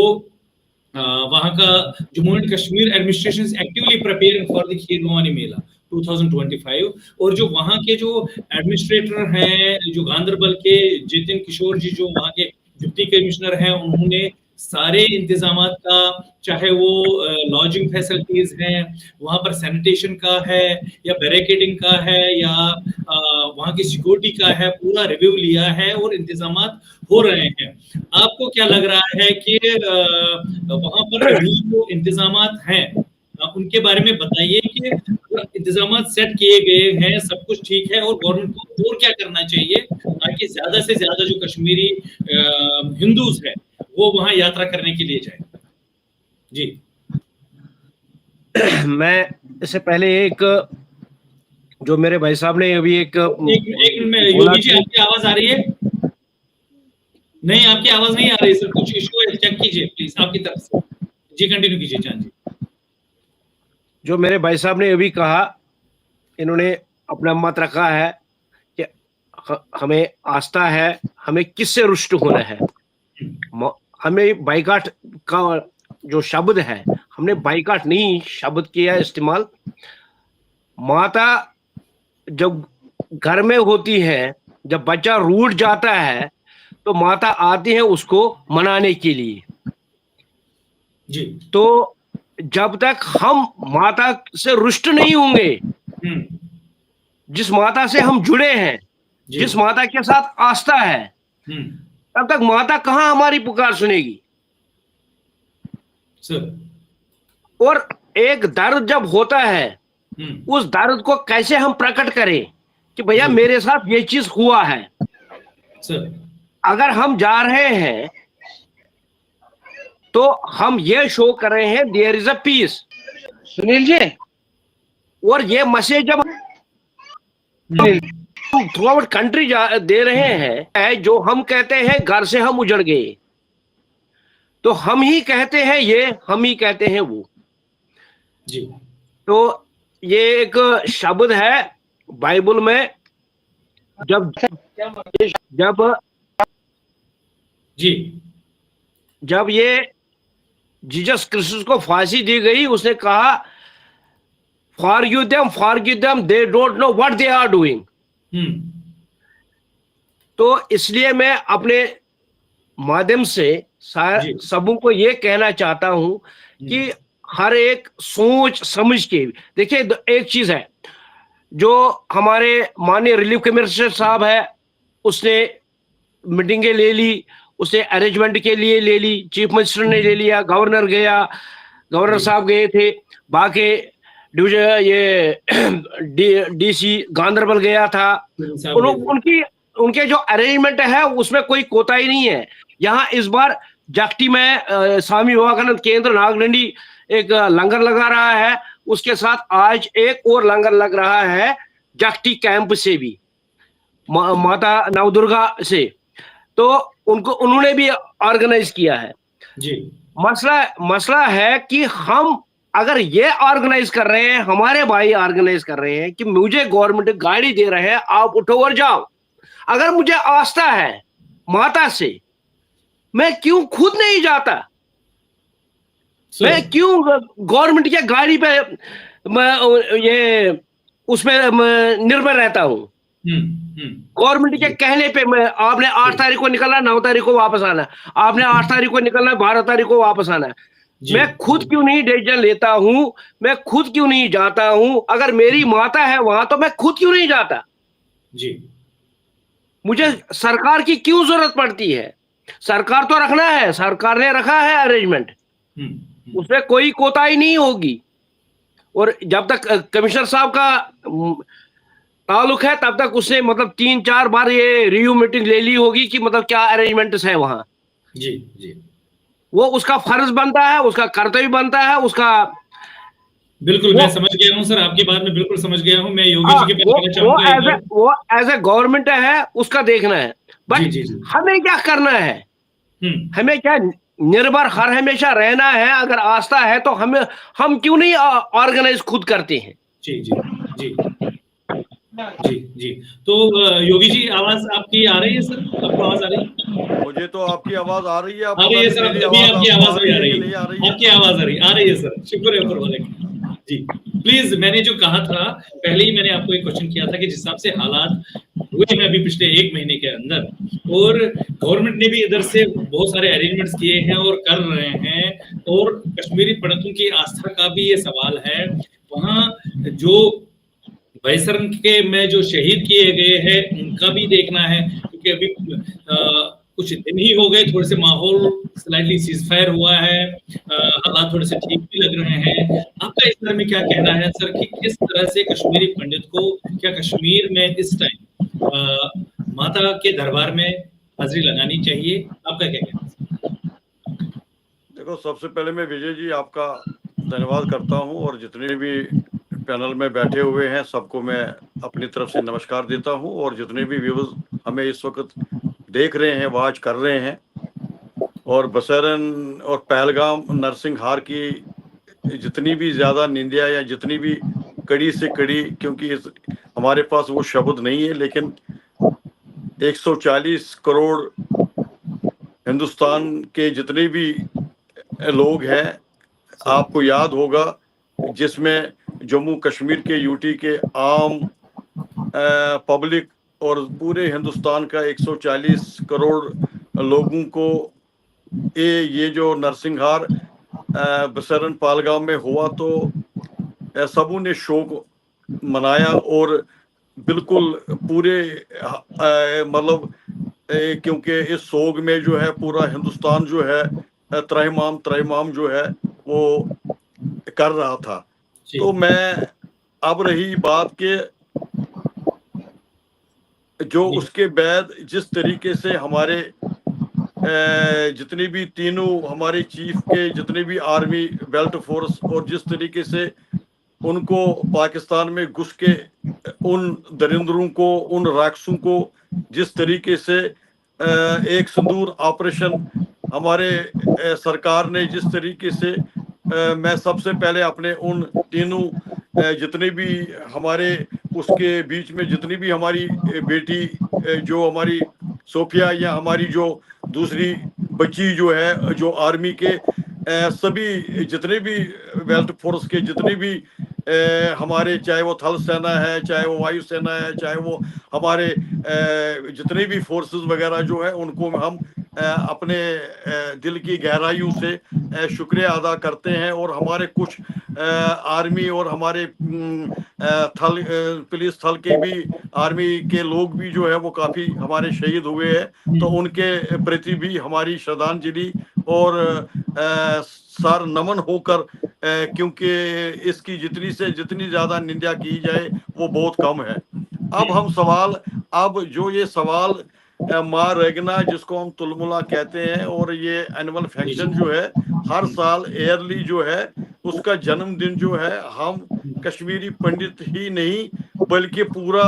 Speaker 1: वहां का Jammu and Kashmir administration actively preparing for the Kheer Bhawani Mela 2025, और जो वहां के जो एडमिनिस्ट्रेटर हैं, जो गांधरबल के जितिन किशोर जी जो वहां के डिप्टी कमिश्नर हैं, उन्होंने सारे इंतजामात का, चाहे वो लॉजिंग फैसिलिटीज हैं, वहां पर सैनिटेशन का है या बैरिकेडिंग का है या वहां की सिक्योरिटी का है, पूरा रिव्यू लिया है और इंतजामात हो रहे हैं। आपको क्या लग रहा है कि वहां पर अभी जो इंतजामात हैं उनके बारे में बताइए कि इंतजामात सेट किए गए हैं, सब कुछ ठीक है, और गवर्नमेंट को और क्या करना चाहिए ताकि ज्यादा से ज्यादा जो कश्मीरी हिंदूज हैं वो वहां यात्रा करने के लिए जाए? जी
Speaker 2: मैं इससे पहले एक जो मेरे भाई साहब ने अभी एक
Speaker 1: मिनट में, योगी जी आपकी आवाज आ रही है? नहीं, आपकी आवाज नहीं आ रही सर, कुछ इशू है, चेक कीजिए प्लीज आपकी तरफ से। जी कंटिन्यू कीजिए चांद जी।
Speaker 2: जो मेरे भाई साहब ने अभी कहा, इन्होंने अपना मत रखा है कि हमें आस्था है, हमें किससे रुष्ट होना है। हमें बाइकाट का जो शब्द है, हमने बाइकाट नहीं शब्द किया इस्तेमाल। माता जब घर में होती है, जब बच्चा रूठ जाता है तो माता आती है उसको मनाने के लिए
Speaker 1: जी।
Speaker 2: तो जब तक हम माता से रुष्ट नहीं होंगे, जिस माता से हम जुड़े हैं, जिस माता के साथ आस्था है, तब तक माता कहां हमारी पुकार सुनेगी
Speaker 1: सर।
Speaker 2: और एक दर्द जब होता है, उस दर्द को कैसे हम प्रकट करें, कि भैया मेरे साथ ये चीज हुआ है।
Speaker 1: सर
Speaker 2: अगर हम जा रहे हैं तो हम ये शो कर रहे हैं there is a peace.
Speaker 3: Sunil ji,
Speaker 2: और ये मैसेज जब थ्रू आउट कंट्री दे रहे हैं, जो हम कहते हैं घर से हम उजड़ गए, तो हम ही कहते हैं ये, हम ही कहते हैं वो।
Speaker 1: जी
Speaker 2: तो ये एक शब्द है बाइबल में, जब
Speaker 1: जी
Speaker 2: जब ये जीसस क्रिस्ट को फांसी दी गई, उसने कहा forgive them, they don't know what they are doing। तो इसलिए मैं अपने माध्यम से सबों को ये कहना चाहता हूं कि हर एक सोच समझ के, देखिए एक चीज है, जो हमारे माननीय रिलीफ कमिश्नर साहब है, उसने मीटिंगें ले ली, उसने अरेंजमेंट के लिए ले ली, चीफ मिनिस्टर ने ले लिया, गवर्नर गया, गवर्नर साहब गए थे, बाकी डिवीजन ये डीसी गांधरबल गया था, उनके जो अरेंजमेंट है उसमें कोई कोताही नहीं है। यहाँ इस बार जागटी में स्वामी विवेकानंद केंद्र नागलंडी एक लंगर लगा रहा है, उसके साथ आज एक और लंगर लग रहा है जागटी कैंप से भी, माता नवदुर्गा से, तो उन्होंने भी ऑर्गेनाइज किया है
Speaker 1: जी।
Speaker 2: मसला है कि हम अगर ये ऑर्गेनाइज कर रहे हैं, हमारे भाई ऑर्गेनाइज कर रहे हैं कि मुझे गवर्नमेंट गाड़ी दे रहे हैं, आप उठो और जाओ, अगर मुझे आस्था है माता से, मैं क्यों खुद नहीं जाता? मैं क्यों गवर्नमेंट की गाड़ी पे ये उसमें निर्भर रहता हूं? गवर्नमेंट के कहने पे मैं, आपने 8 तारीख को निकलना, 9 तारीख को वापस आना, आपने 8 तारीख को निकलना, 12 तारीख को वापस आना, मैं खुद क्यों नहीं डिसीजन लेता हूं? मैं खुद क्यों नहीं जाता हूं? अगर मेरी माता है वहां तो मैं खुद क्यों नहीं जाता?
Speaker 1: जी,
Speaker 2: मुझे सरकार की क्यों जरूरत पड़ती है? सरकार तो रखना है, सरकार ने रखा है अरेंजमेंट, उसमें कोई कोताही नहीं होगी। और जब तक कमिश्नर साहब का ताल्लुक है तब तक उसने मतलब 3-4 बार ये रिव्यू मीटिंग ले ली होगी कि मतलब क्या अरेंजमेंट्स है वहां।
Speaker 1: जी जी,
Speaker 2: वो उसका फर्ज बनता है, उसका कर्तव्य बनता है, उसका।
Speaker 1: बिल्कुल मैं समझ गया हूं सर, आपकी बात में बिल्कुल समझ गया हूं। मैं योगी जी के पास आना चाहूंगा।
Speaker 2: वो एज ए गवर्नमेंट है, उसका देखना है, बट हमें क्या करना है? हमें क्या निर्भर हर हमेशा रहना है? अगर आस्था है तो हम क्यों नहीं ऑर्गेनाइज खुद करते हैं?
Speaker 1: जी जी जी जी जी। तो योगी जी आवाज आपकी आ रही है सर? आपको आवाज आ रही है?
Speaker 5: मुझे तो आपकी आवाज आ रही है।
Speaker 1: आ रही है सर, अभी आपकी आवाज भी आ रही है, आपकी आवाज आ रही है सर, शुक्र है ऊपर वाले का। जी प्लीज, मैंने जो कहा था पहले ही, मैंने आपको एक क्वेश्चन किया था कि जिस हिसाब से हालात हुए हैं अभी पिछले 1 महीने के अंदर, और गवर्नमेंट ने भी इधर से बहुत सारे अरेंजमेंट्स किए हैं और कर रहे हैं, और कश्मीरी पंडितों की आस्था का भी ये सवाल है। वहाँ जो बैसरन के में जो शहीद किए गए हैं उनका भी देखना है, क्योंकि अभी कुछ दिन ही हो गए, थोड़े से माहौल स्लाइटली सीजफायर हुआ है, हालात थोड़े से ठीक भी लग रहे हैं। आपका इस बारे में क्या कहना है सर कि किस तरह से कश्मीरी पंडित को, क्या कश्मीर में इस टाइम माता के दरबार में हाजिरी लगानी चाहिए? आपका क्या कहना है?
Speaker 5: देखो, सबसे पहले मैं विजय जी आपका धन्यवाद करता हूं, और जितने भी पैनल में बैठे हुए हैं सबको मैं अपनी तरफ से नमस्कार देता हूं, और जितने भी व्यूअर्स हमें इस वक्त देख रहे हैं, वॉच कर रहे हैं, और बसरन और पहलगाम नरसिंहार की जितनी भी ज़्यादा निंदा या जितनी भी कड़ी से कड़ी, क्योंकि हमारे पास वो शब्द नहीं है, लेकिन 140 करोड़ हिंदुस्तान के जितने भी लोग हैं, आपको याद होगा, जिसमें जम्मू कश्मीर के, यूटी के आम पब्लिक और पूरे हिंदुस्तान का 140 करोड़ लोगों को ये जो नरसिंहार बसरन पालगाम में हुआ, तो सबों ने शोक मनाया, और बिल्कुल पूरे मतलब क्योंकि इस सोग में जो है पूरा हिंदुस्तान जो है त्रैमाम जो है वो कर रहा था। तो मैं, अब रही बात के जो उसके बाद जिस तरीके से हमारे जितनी भी तीनों हमारे चीफ के जितने भी आर्मी बेल्ट फोर्स और जिस तरीके से उनको पाकिस्तान में घुस के उन दरिंदरों को, उन राक्षसों को जिस तरीके से एक सिंदूर ऑपरेशन हमारे सरकार ने जिस तरीके से मैं सबसे पहले अपने उन तीनों जितने भी हमारे उसके बीच में जितनी भी हमारी बेटी जो हमारी सोफिया या हमारी जो दूसरी बच्ची जो है जो आर्मी के सभी जितने भी बेल्ट फोर्स के जितने भी हमारे चाहे वो थल सेना है, चाहे वो वायु सेना है, चाहे वो हमारे जितने भी फोर्सेस वगैरह जो है उनको हम अपने दिल की गहराइयों से शुक्रिया अदा करते हैं। और हमारे कुछ आर्मी और हमारे थल पुलिस थल के भी आर्मी के लोग भी जो है वो काफ़ी हमारे शहीद हुए हैं, तो उनके प्रति भी हमारी श्रद्धांजलि और सर नमन होकर क्योंकि इसकी जितनी से जितनी ज़्यादा निंदा की जाए वो बहुत कम है। अब हम सवाल, अब जो ये सवाल माँ रेगना जिसको हम तुलमुला कहते हैं, और ये एनुअल फंक्शन जो है हर साल ईयरली जो है उसका जन्मदिन जो है हम कश्मीरी पंडित ही नहीं बल्कि पूरा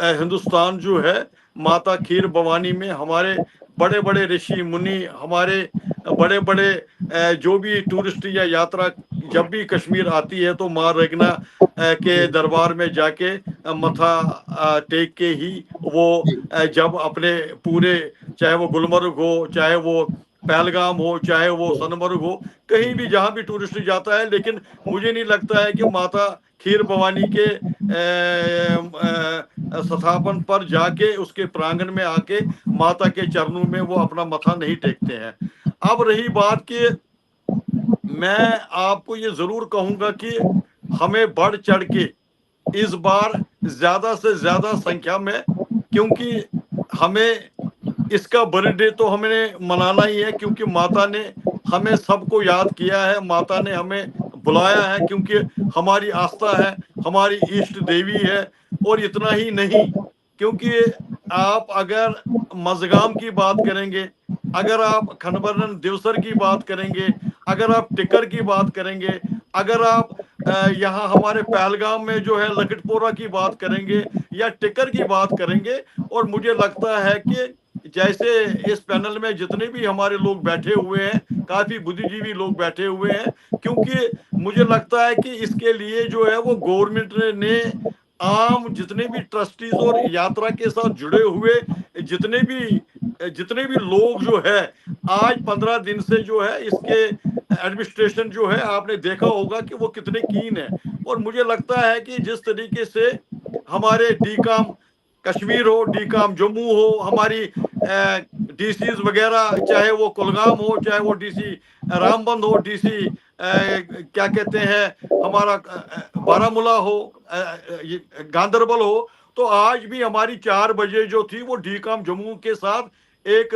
Speaker 5: हिंदुस्तान जो है माता खीर भवानी में हमारे बड़े बड़े ऋषि मुनि, हमारे बड़े बड़े जो भी टूरिस्ट या यात्रा जब भी कश्मीर आती है तो माँ रेगना के दरबार में जाके मथा टेक के ही वो जब अपने पूरे, चाहे वो गुलमर्ग हो, चाहे वो पहलगाम हो, चाहे वो सोनमर्ग हो, कहीं भी जहाँ भी टूरिस्ट जाता है, लेकिन मुझे नहीं लगता है कि माता खीर भवानी के स्थापन पर जाके उसके प्रांगण में आके माता के चरणों में वो अपना मथा नहीं टेकते हैं। अब रही बात कि मैं आपको ये जरूर कहूंगा कि हमें बढ़ चढ़ के इस बार ज्यादा से ज्यादा संख्या में, क्योंकि हमें इसका बर्थडे तो हमें मनाना ही है, क्योंकि माता ने हमें सबको याद किया है, माता ने हमें बुलाया है, क्योंकि हमारी आस्था है, हमारी इष्ट देवी है। और इतना ही नहीं, क्योंकि आप अगर मजगाम की बात करेंगे, अगर आप खनबरन दिवसर की बात करेंगे, अगर आप टिकर की बात करेंगे, अगर आप यहाँ हमारे पहलगाम में जो है लकटपोरा की बात करेंगे या टिकर की बात करेंगे, और मुझे लगता है कि जैसे इस पैनल में जितने भी हमारे लोग बैठे हुए हैं, काफी बुद्धिजीवी लोग बैठे हुए हैं, क्योंकि मुझे लगता है कि इसके लिए जो है वो गवर्नमेंट ने आम जितने भी ट्रस्टीज और यात्रा के साथ जुड़े हुए जितने भी लोग जो है आज 15 दिन से जो है इसके एडमिनिस्ट्रेशन जो है आपने देखा होगा कि वो कितने कीन है। और मुझे लगता है कि जिस तरीके से हमारे डीकाम कश्मीर हो, डीकाम जम्मू हो, हमारी डीसीज वगैरह, चाहे वो कुलगाम हो, चाहे वो डीसी रामबंद हो, डीसी क्या कहते हैं हमारा बारामूला हो, गांदरबल हो, तो आज भी हमारी 4 बजे जो थी वो डीकाम जम्मू के साथ एक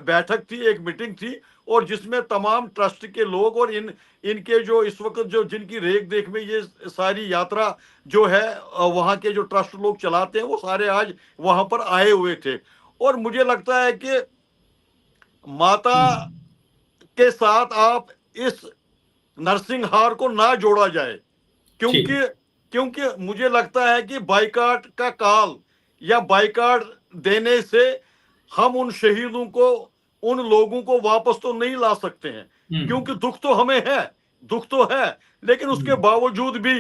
Speaker 5: बैठक थी, एक मीटिंग थी, और जिसमें तमाम ट्रस्ट के लोग और इनके जो इस वक्त जो जिनकी रेख देख में ये सारी यात्रा जो है वहाँ के जो ट्रस्ट लोग चलाते हैं वो सारे आज वहाँ पर आए हुए थे। और मुझे लगता है कि माता के साथ आप इस नरसिंहार को ना जोड़ा जाए, क्योंकि मुझे लगता है कि बाइकाट का काल या बाइकाट देने से हम उन शहीदों को, उन लोगों को वापस तो नहीं ला सकते हैं, क्योंकि दुख तो हमें है, दुख तो है, लेकिन उसके बावजूद भी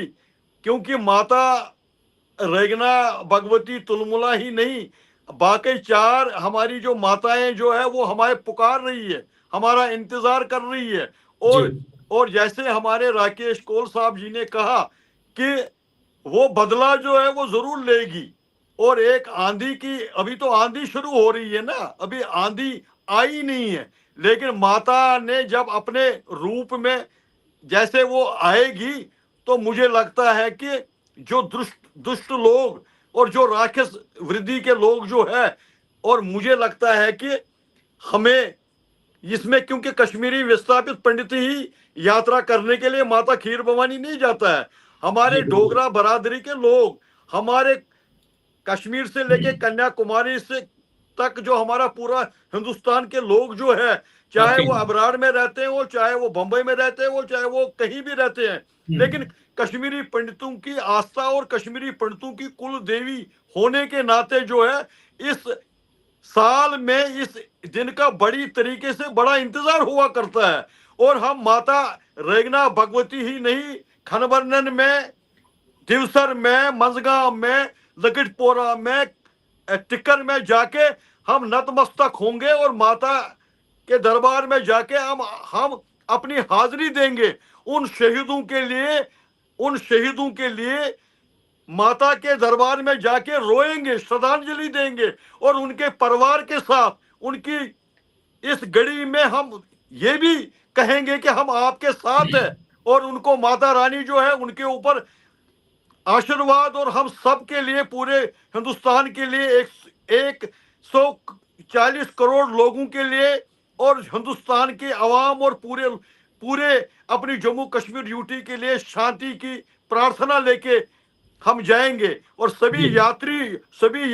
Speaker 5: क्योंकि माता रेगना भगवती तुलमुला ही नहीं, बाकी 4 हमारी जो माताएं जो है वो हमारे पुकार रही है, हमारा इंतजार कर रही है। और जैसे हमारे राकेश कोल साहब जी ने कहा कि वो बदला जो है वो जरूर लेगी, और एक आंधी की, अभी तो आंधी शुरू हो रही है ना, अभी आंधी आई नहीं है, लेकिन माता ने जब अपने रूप में जैसे वो आएगी तो मुझे लगता है कि जो दुष्ट लोग और जो राक्षस वृद्धि के लोग जो है, और मुझे लगता है कि हमें इसमें, क्योंकि कश्मीरी विस्थापित पंडित ही यात्रा करने के लिए माता खीर भवानी नहीं जाता है, हमारे डोगरा बरादरी के लोग, हमारे कश्मीर से लेके कन्याकुमारी से तक जो हमारा पूरा हिंदुस्तान के लोग जो है, चाहे वो अबरार में रहते हैं, वो चाहे वो बंबई में रहते हैं, वो चाहे वो कहीं भी रहते हैं, लेकिन कश्मीरी पंडितों की आस्था और कश्मीरी पंडितों की कुल देवी होने के नाते जो है इस साल में इस दिन का बड़ी तरीके से बड़ा इंतजार हुआ करता है। और हम माता रेगना भगवती ही नहीं, खनवर्णन में, दिवसर में, मंजगांव में, लकिटपोरा में, टिक्कर में जाके हम नतमस्तक होंगे और माता के दरबार में जाके हम अपनी हाजिरी देंगे उन शहीदों के लिए माता के दरबार में जाके रोएंगे, श्रद्धांजलि देंगे और उनके परिवार के साथ उनकी इस घड़ी में हम ये भी कहेंगे कि हम आपके साथ हैं और उनको माता रानी जो है उनके ऊपर आशीर्वाद और हम सब के लिए, पूरे हिंदुस्तान के लिए, 140 करोड़ लोगों के लिए और हिंदुस्तान के अवाम और पूरे अपनी जम्मू कश्मीर यूटी के लिए शांति की प्रार्थना लेके हम जाएंगे। और सभी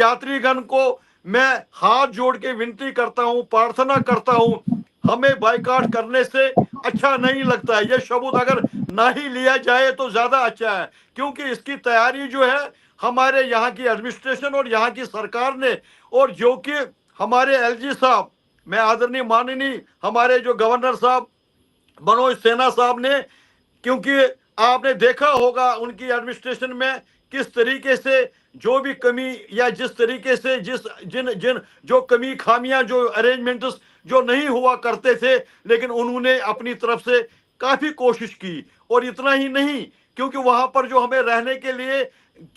Speaker 5: यात्रीगण को मैं हाथ जोड़ के विनती करता हूं, प्रार्थना करता हूं, हमें बाइकाट करने से अच्छा नहीं लगता है। यह शब्द अगर ना ही लिया जाए तो ज्यादा अच्छा है, क्योंकि इसकी तैयारी जो है हमारे यहाँ की एडमिनिस्ट्रेशन और यहाँ की सरकार ने, और जो कि हमारे एलजी साहब, मैं आदरणीय माननीय हमारे जो गवर्नर साहब मनोज सिन्हा साहब ने, क्योंकि आपने देखा होगा उनकी एडमिनिस्ट्रेशन में किस तरीके से जो भी कमी या जिस तरीके से जिन जो कमी खामियां, जो अरेंजमेंट्स जो नहीं हुआ करते थे, लेकिन उन्होंने अपनी तरफ से काफी कोशिश की। और इतना ही नहीं, क्योंकि वहां पर जो हमें रहने के लिए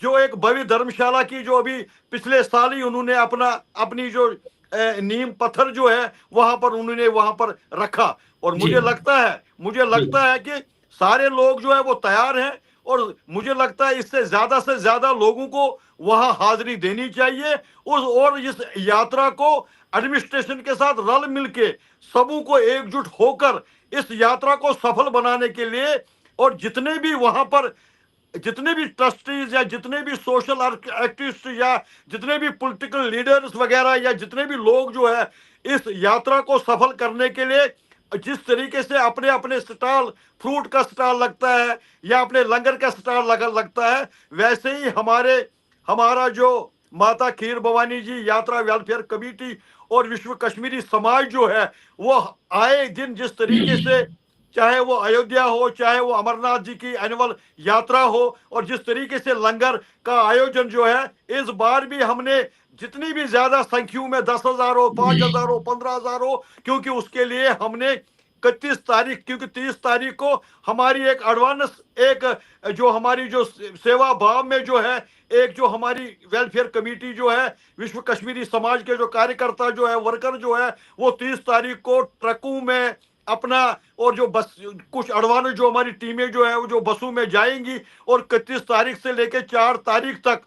Speaker 5: जो एक भव्य धर्मशाला की जो अभी पिछले साल ही उन्होंने अपनी जो नींव पत्थर जो है वहां पर रखा। और मुझे लगता है कि सारे लोग जो है वो तैयार हैं और मुझे लगता है इससे ज्यादा लोगों को वहां हाजिरी देनी चाहिए। और इस यात्रा को एडमिनिस्ट्रेशन के साथ रल मिलके सबों को एकजुट होकर इस यात्रा को सफल बनाने के लिए, और जितने भी वहां पर जितने भी ट्रस्टीज या जितने भी सोशल एक्टिविस्ट या जितने भी पॉलिटिकल लीडर्स वगैरह या जितने भी लोग जो है इस यात्रा को सफल करने के लिए जिस तरीके से अपने अपने स्टॉल, फ्रूट का स्टॉल लगता है या अपने लंगर का स्टॉल लगता है, वैसे ही हमारा जो माता खीर भवानी जी यात्रा वेलफेयर कमेटी और विश्व कश्मीरी समाज जो है वो आए दिन जिस तरीके से, चाहे वो अयोध्या हो, चाहे वो अमरनाथ जी की एनुअल यात्रा हो, और जिस तरीके से लंगर का आयोजन जो है इस बार भी हमने जितनी भी ज्यादा संख्या में 10,000 हो, 5,000 हो, 15,000 हो, क्योंकि उसके लिए हमने 31 तारीख, क्योंकि 30 तारीख को हमारी एक एडवांस एक जो हमारी जो सेवा भाव में जो है एक जो हमारी वेलफेयर कमेटी जो है विश्व कश्मीरी समाज के जो कार्यकर्ता जो है, वर्कर जो है, वो 30 तारीख को ट्रकों में अपना और जो बस कुछ अडवाने जो हमारी टीमें जो है वो जो बसों में जाएंगी और 31 तारीख से लेकर 4 तारीख तक,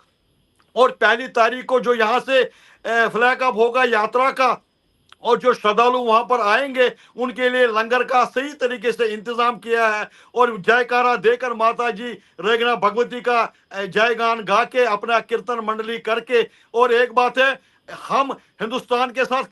Speaker 5: और 1 तारीख को जो यहाँ से फ्लैग अप होगा यात्रा का, और जो श्रद्धालु वहां पर आएंगे उनके लिए लंगर का सही तरीके से इंतजाम किया है। और जयकारा देकर माता जी रेगना भगवती का जयगान गा के अपना कीर्तन मंडली करके, और एक बात है, हम हिंदुस्तान के साथ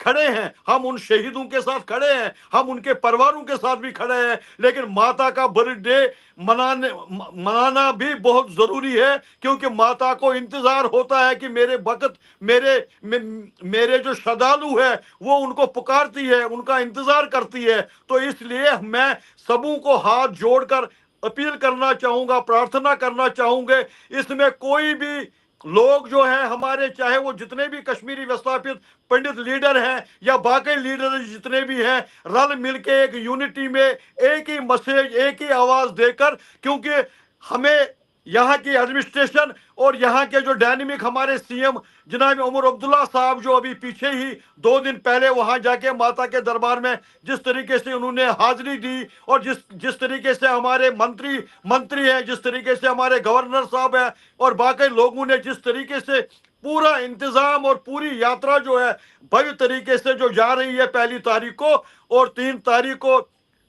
Speaker 5: खड़े हैं, हम उन शहीदों के साथ खड़े हैं, हम उनके परिवारों के साथ भी खड़े हैं, लेकिन माता का बर्थडे मनाना भी बहुत जरूरी है, क्योंकि माता को इंतजार होता है कि मेरे वक्त मेरे जो श्रद्धालु है वो उनको पुकारती है, उनका इंतजार करती है। तो इसलिए मैं सबों को हाथ जोड़कर अपील करना चाहूंगा, प्रार्थना करना चाहूंगे, इसमें कोई भी लोग जो है हमारे, चाहे वो जितने भी कश्मीरी विस्थापित पंडित लीडर हैं या बाकी लीडर जितने भी हैं, रल मिलके एक यूनिटी में एक ही मैसेज, एक ही आवाज देकर, क्योंकि हमें यहाँ की एडमिनिस्ट्रेशन और यहाँ के जो डायनेमिक हमारे सीएम जनाब उमर अब्दुल्ला साहब जो अभी पीछे ही 2 दिन पहले वहां जाके माता के दरबार में जिस तरीके से उन्होंने हाजिरी दी, और जिस तरीके से हमारे मंत्री हैं, जिस तरीके से हमारे गवर्नर साहब हैं और बाकी लोगों ने जिस तरीके से पूरा इंतजाम और पूरी यात्रा जो है भव्य तरीके से जो जा रही है 1 तारीख को, और 3 तारीख को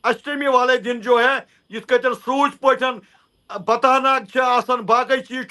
Speaker 5: अष्टमी वाले दिन जो है जिसका चल सूझ पोचन बताना बाकी चीज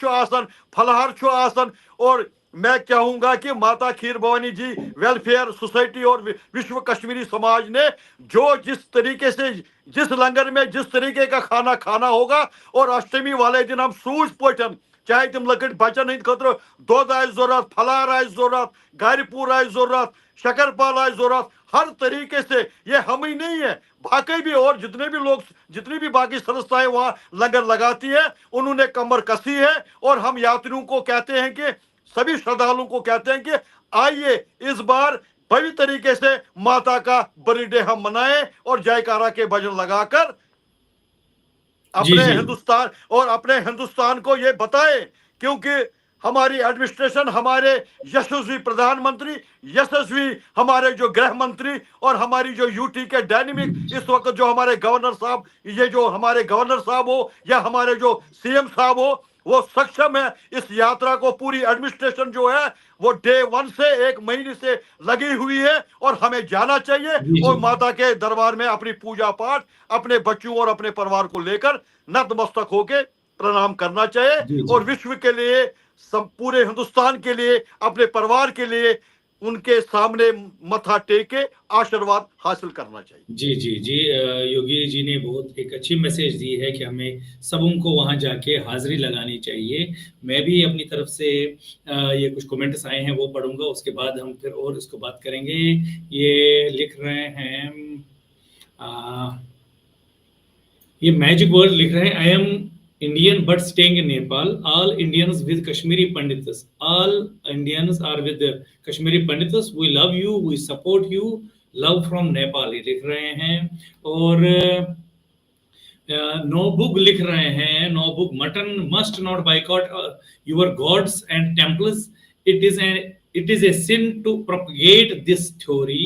Speaker 5: फलहार और मैं कहूंगा कि माता खीर भवानी जी वेलफेयर सोसाइटी और विश्व कश्मीरी समाज ने जो जिस तरीके से जिस लंगर में जिस तरीके का खाना खाना होगा और अष्टमी वाले दिन हम सूझ पोटन चाहे तुम लकट बचन हंद खतर दोद आय जरूरत फलहार आय जरूरत गारिपूर आय जरूरत शक्करपाल आय जरूरत हर तरीके से ये हम ही नहीं है बाकी भी और जितने भी लोग जितनी भी बाकी संस्थाएं वहां लंगर लगाती है उन्होंने कमर कसी है और हम यात्रियों को कहते हैं कि सभी श्रद्धालुओं को कहते हैं कि आइए इस बार बड़ी तरीके से माता का बर्थडे हम मनाएं और जयकारा के भजन लगाकर अपने हिंदुस्तान और अपने हिंदुस्तान को ये बताएं क्योंकि हमारी एडमिनिस्ट्रेशन हमारे यशस्वी प्रधानमंत्री यशस्वी हमारे जो गृह मंत्री और हमारी जो यूटी के डायनेमिक इस वक्त जो हमारे गवर्नर साहब ये जो हमारे गवर्नर साहब हो या हमारे जो सीएम साहब हो वो सक्षम है इस यात्रा को पूरी एडमिनिस्ट्रेशन जो है वो डे 1 से 1 महीने से लगी हुई है और हमें जाना चाहिए और माता के दरबार में अपनी पूजा पाठ अपने बच्चों और अपने परिवार को लेकर नतमस्तक होके प्रणाम करना चाहिए और विश्व के लिए पूरे हिंदुस्तान के लिए अपने परिवार के लिए उनके सामने मथा टेक के आशीर्वाद हासिल करना चाहिए।
Speaker 1: जी जी जी योगी जी ने बहुत एक अच्छी मैसेज दी है कि हमें सबों को वहां जाके हाजिरी लगानी चाहिए। मैं भी अपनी तरफ से ये कुछ कमेंट्स आए हैं वो पढ़ूंगा, उसके बाद हम फिर और इसको बात करेंगे। ये लिख रहे हैं ये मैजिक वर्ड लिख रहे हैं, I am Indian but staying in Nepal. All Indians with Kashmiri Pandits. All Indians are with Kashmiri Pandits. We love you. We support you. Love from Nepal. ये लिख रहे हैं और नोबुक लिख रहे हैं, नोबुक mutton must not boycott your gods and temples. It is a sin to propagate this theory.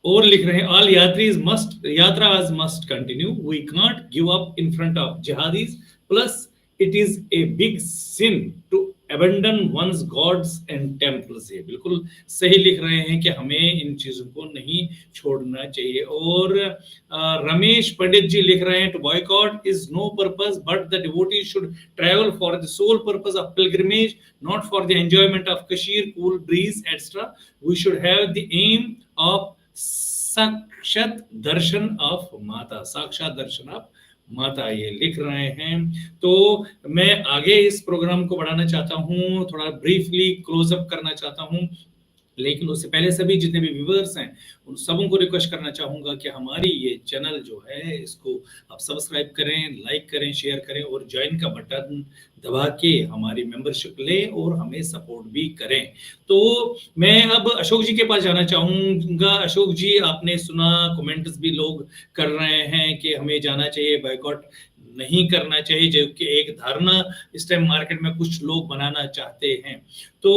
Speaker 1: और लिख रहे हैं all yatras must continue, we can't give up in front of jihadis, plus it is a big sin to abandon one's gods and temples. ये बिल्कुल सही लिख रहे हैं कि हमें इन चीजों को नहीं छोड़ना चाहिए। और रमेश पंडित जी लिख रहे हैं to boycott is no purpose but the devotee should travel for the sole purpose of pilgrimage, not for the enjoyment of Kashir cool breeze extra. We should have the aim of साक्षात दर्शन ऑफ माता, साक्षात दर्शन of माता, ये लिख रहे हैं। तो मैं आगे इस प्रोग्राम को बढ़ाना चाहता हूं, थोड़ा ब्रीफली क्लोज अप करना चाहता हूं, लेकिन उससे पहले सभी जितने भी व्यूअर्स हैं उन सबों को रिक्वेस्ट करना चाहूंगा कि हमारी ये चैनल जो है इसको आप सब्सक्राइब करें, लाइक करें, शेयर करें और ज्वाइन का बटन दबा के हमारी मेंबरशिप लें और हमें सपोर्ट भी करें। तो मैं अब अशोक जी के पास जाना चाहूंगा। अशोक जी, आपने सुना, कमेंट्स भी लोग कर रहे हैं कि हमें जाना चाहिए, बायकॉट नहीं करना चाहिए, जो कि एक धारणा इस टाइम मार्केट में कुछ लोग बनाना चाहते हैं। तो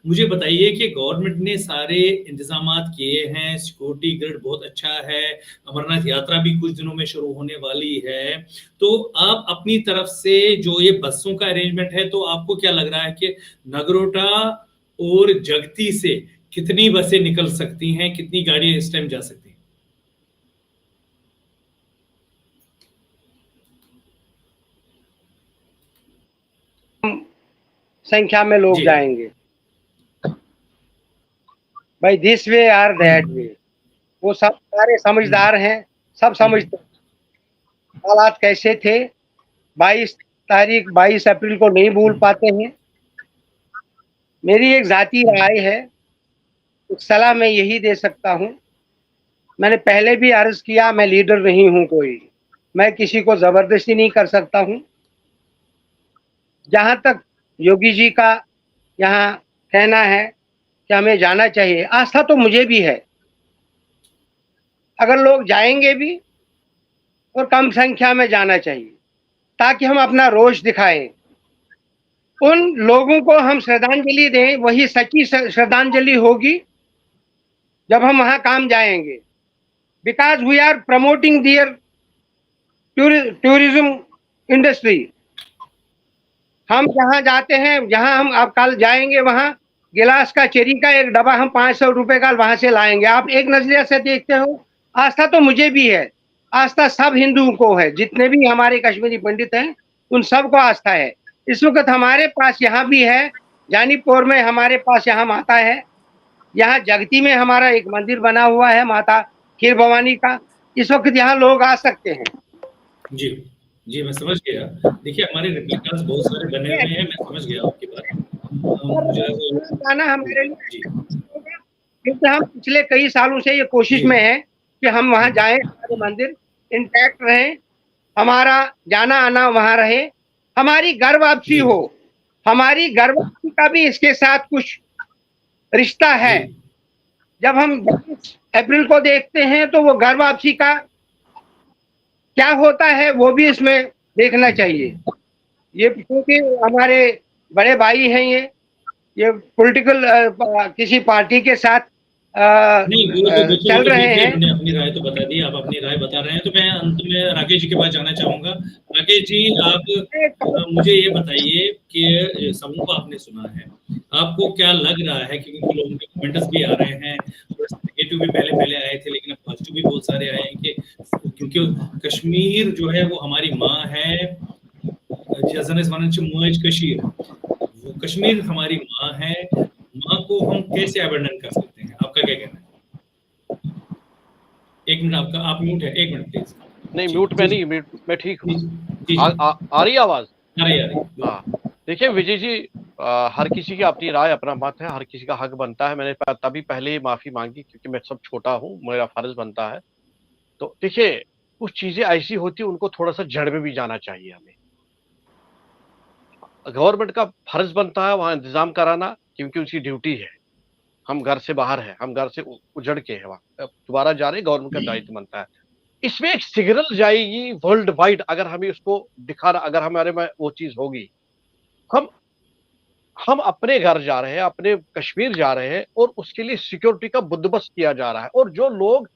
Speaker 1: मुझे बताइए कि गवर्नमेंट ने सारे इंतजामात किए हैं, सिक्योरिटी ग्रिड बहुत अच्छा है, अमरनाथ यात्रा भी कुछ दिनों में शुरू होने वाली है, तो आप अपनी तरफ से जो ये बसों का अरेंजमेंट है, तो आपको क्या लग रहा है कि नगरोटा और जगती से कितनी बसें निकल सकती हैं, कितनी गाड़ियां इस टाइम जा सकती हैं?
Speaker 3: संख्या में लोग जाएंगे भाई, this way or that way. वो सब सारे समझदार हैं, सब समझते हैं हालात कैसे थे। 22 अप्रैल को नहीं भूल पाते हैं। मेरी एक जाती राय है, एक सलाह मैं यही दे सकता हूं, मैंने पहले भी अर्ज किया, मैं लीडर नहीं हूं कोई, मैं किसी को जबरदस्ती नहीं कर सकता हूं। जहां तक योगी जी का यहाँ कहना है कि हमें जाना चाहिए, आस्था तो मुझे भी है। अगर लोग जाएंगे भी और कम संख्या में जाना चाहिए ताकि हम अपना रोष दिखाएं, उन लोगों को हम श्रद्धांजलि दें, वही सच्ची श्रद्धांजलि होगी जब हम वहां काम जाएंगे। Because we are promoting their tourism industry. हम जहाँ जाते हैं, जहाँ हम आप कल जाएंगे, वहाँ गिलास का चेरी का एक डब्बा हम 500 रुपए का वहां से लाएंगे। आप एक नजरिया से देखते हो, आस्था तो मुझे भी है, आस्था सब हिंदुओं को है, जितने भी हमारे कश्मीरी पंडित हैं उन सबको आस्था है। इस वक्त हमारे पास यहाँ भी है, जानीपुर में हमारे पास यहाँ माता है, यहाँ जगती में हमारा एक मंदिर बना हुआ है माता खीर भवानी का। इस वक्त यहाँ लोग आ सकते हैं।
Speaker 1: जी जी, मैं समझ गया। देखिए हमारे रेप्लिकास बहुत सारे बने हुए हैं, मैं समझ गया आपकी बात।
Speaker 3: जाना हमारे लिए
Speaker 1: जी
Speaker 3: क्योंकि हम पिछले कई सालों से ये कोशिश में है कि हम वहां जाएं, हमारे मंदिर इंटैक्ट रहे, हमारा जाना आना वहां रहे, हमारी घर वापसी हो। हमारी घर वापसी का भी इसके साथ कुछ रिश्ता है। जब हम 22 अप्रैल को देखते हैं तो वो घर वापसी का क्या होता है वो भी इसमें देखना चाहिए। ये क्योंकि हमारे बड़े भाई हैं, ये पॉलिटिकल किसी पार्टी के साथ
Speaker 1: नहीं, वो
Speaker 3: चल रहे हैं।
Speaker 1: आपने अपनी राय तो बता दी, आप अपनी राय बता रहे हैं, तो मैं अंत में राकेश जी के पास जाना चाहूंगा। राकेश जी, आप मुझे ये बताइए कि समूह को आपने सुना है, आपको क्या लग रहा है? क्योंकि लोगों के कमेंट्स भी आ रहे हैं, नेगेटिव भी पहले आए थे, लेकिन अब पॉजिटिव भी बहुत सारे आए हैं कि क्योंकि कश्मीर जो है वो हमारी माँ है, वो कश्मीर हमारी माँ है, माँ को हम कैसे अबंडन कर सकते हैं? आपका क्या कहना है? एक मिनट, आपका आप म्यूट है, एक मिनट प्लीज।
Speaker 4: नहीं, म्यूट में नहीं, म्यूट में ठीक हूँ। आ रही आवाज?
Speaker 1: आ रही।
Speaker 4: हाँ, देखिए विजय जी, हर किसी की अपनी राय, अपना मत है, हर किसी का हक बनता है। मैंने तभी पहले ही माफी मांगी क्योंकि मैं सब छोटा हूँ, मेरा फर्ज बनता है। तो देखिए कुछ चीजें ऐसी होती है उनको थोड़ा सा जड़ में भी जाना चाहिए। हमें गवर्नमेंट का फर्ज बनता है वहां इंतजाम कराना, क्योंकि उसकी ड्यूटी है। हम घर से बाहर है, हम घर से उजड़ के है, वहां दोबारा जा रहे, गवर्नमेंट का दायित्व बनता है। इसमें एक सिग्नल जाएगी वर्ल्ड वाइड, अगर हमें उसको दिखाना, अगर हमारे में वो चीज होगी। हम अपने घर जा रहे हैं, अपने कश्मीर जा रहे हैं, और उसके लिए सिक्योरिटी का बंदोबस्त किया जा रहा है। और जो लोग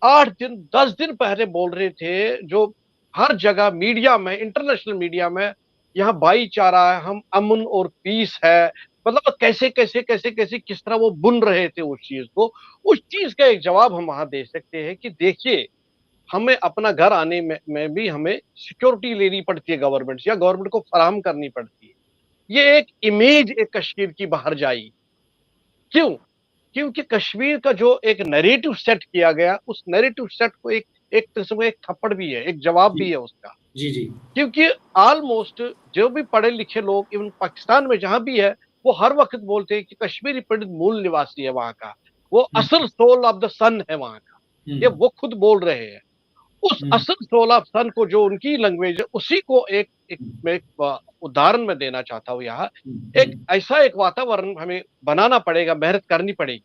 Speaker 4: 8 दिन 10 दिन पहले बोल रहे थे, जो हर जगह मीडिया में, इंटरनेशनल मीडिया में, यहाँ भाईचारा है, हम अमन और पीस है, मतलब कैसे कैसे कैसे कैसे किस तरह वो बुन रहे थे उस चीज को, उस चीज का एक जवाब हम वहां दे सकते हैं कि देखिए हमें अपना घर आने में भी हमें सिक्योरिटी लेनी पड़ती है गवर्नमेंट से, या गवर्नमेंट को फराहम करनी पड़ती है। ये एक इमेज एक कश्मीर की बाहर जाएगी। क्यों? क्योंकि कश्मीर का जो एक नैरेटिव सेट किया गया, उस नैरेटिव सेट को एक किस्म का एक थप्पड़ भी है, एक जवाब भी है उसका।
Speaker 1: जी जी।
Speaker 4: क्योंकि ऑलमोस्ट जो भी पढ़े लिखे लोग इवन पाकिस्तान में जहां भी है, वो हर वक्त बोलते हैं कि कश्मीरी पंडित मूल निवासी है वहां का, वो असल सोल ऑफ द सन है वहां का। ये वो खुद बोल रहे हैं। उस असल सोल ऑफ सन को, जो उनकी लैंग्वेज है, उसी को एक उदाहरण में देना चाहता हूँ। यहाँ एक ऐसा एक वातावरण हमें बनाना पड़ेगा, मेहनत करनी पड़ेगी,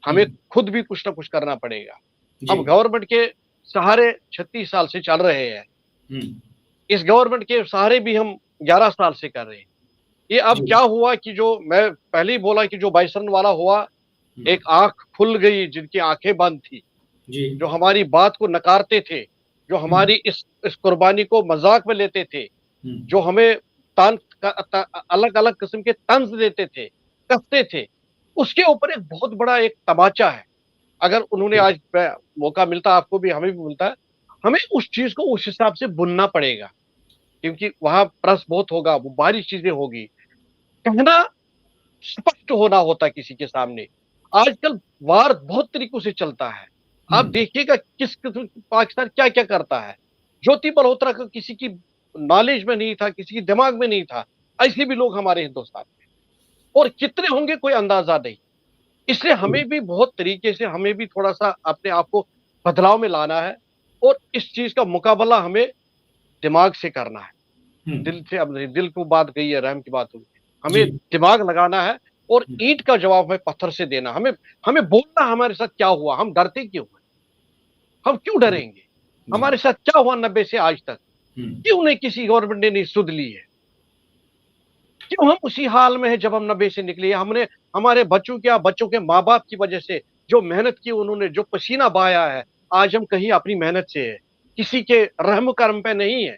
Speaker 4: हमें खुद भी कुछ ना कुछ करना पड़ेगा। हम गवर्नमेंट के सहारे 36 साल से चल रहे हैं, इस गवर्नमेंट के सहारे भी हम 11 साल से कर रहे हैं। ये अब क्या हुआ कि जो मैं पहले ही बोला कि जो बाइसन वाला हुआ, एक आंख खुल गई जिनकी आंखें बंद थी, जो हमारी बात को नकारते थे, जो हमारी इस कुर्बानी को मजाक में लेते थे, जो हमें अलग अलग किस्म के तंज देते थे, कसते थे, उसके ऊपर एक बहुत बड़ा एक तमाचा है। अगर उन्होंने आज मौका मिलता, आपको भी, हमें भी मिलता है, हमें उस चीज को उस हिसाब से बुनना पड़ेगा, क्योंकि वहां प्रेस बहुत होगा, वो बारी चीजें होगी, कहना स्पष्ट होना होता है किसी के सामने। आजकल वार बहुत तरीकों से चलता है, आप देखिएगा किस किस्म पाकिस्तान क्या क्या करता है। ज्योति मल्होत्रा का किसी की नॉलेज में नहीं था, किसी के दिमाग में नहीं था, ऐसे भी लोग हमारे हिंदुस्तान में, और कितने होंगे कोई अंदाजा नहीं। इसलिए हमें भी बहुत तरीके से, हमें भी थोड़ा सा अपने आप को बदलाव में लाना है, और इस चीज का मुकाबला हमें दिमाग से करना है, दिल से। अब दिल को बात गई है, रहम की बात हुई, हमें दिमाग लगाना है, और ईंट का जवाब हमें पत्थर से देना। हमें बोलना हमारे साथ क्या हुआ, हम डरते क्यों हैं, हम क्यों डरेंगे, हमारे साथ क्या हुआ 90 से आज तक, क्यों नहीं किसी गवर्नमेंट ने नहीं सुध ली है, क्यों हम उसी हाल में है जब हम 90 से निकले। हमने हमारे बच्चों के माँ बाप की वजह से जो मेहनत की उन्होंने, जो पसीना बहाया है, आज हम कहीं अपनी मेहनत से है, किसी के रहम करम पे नहीं है।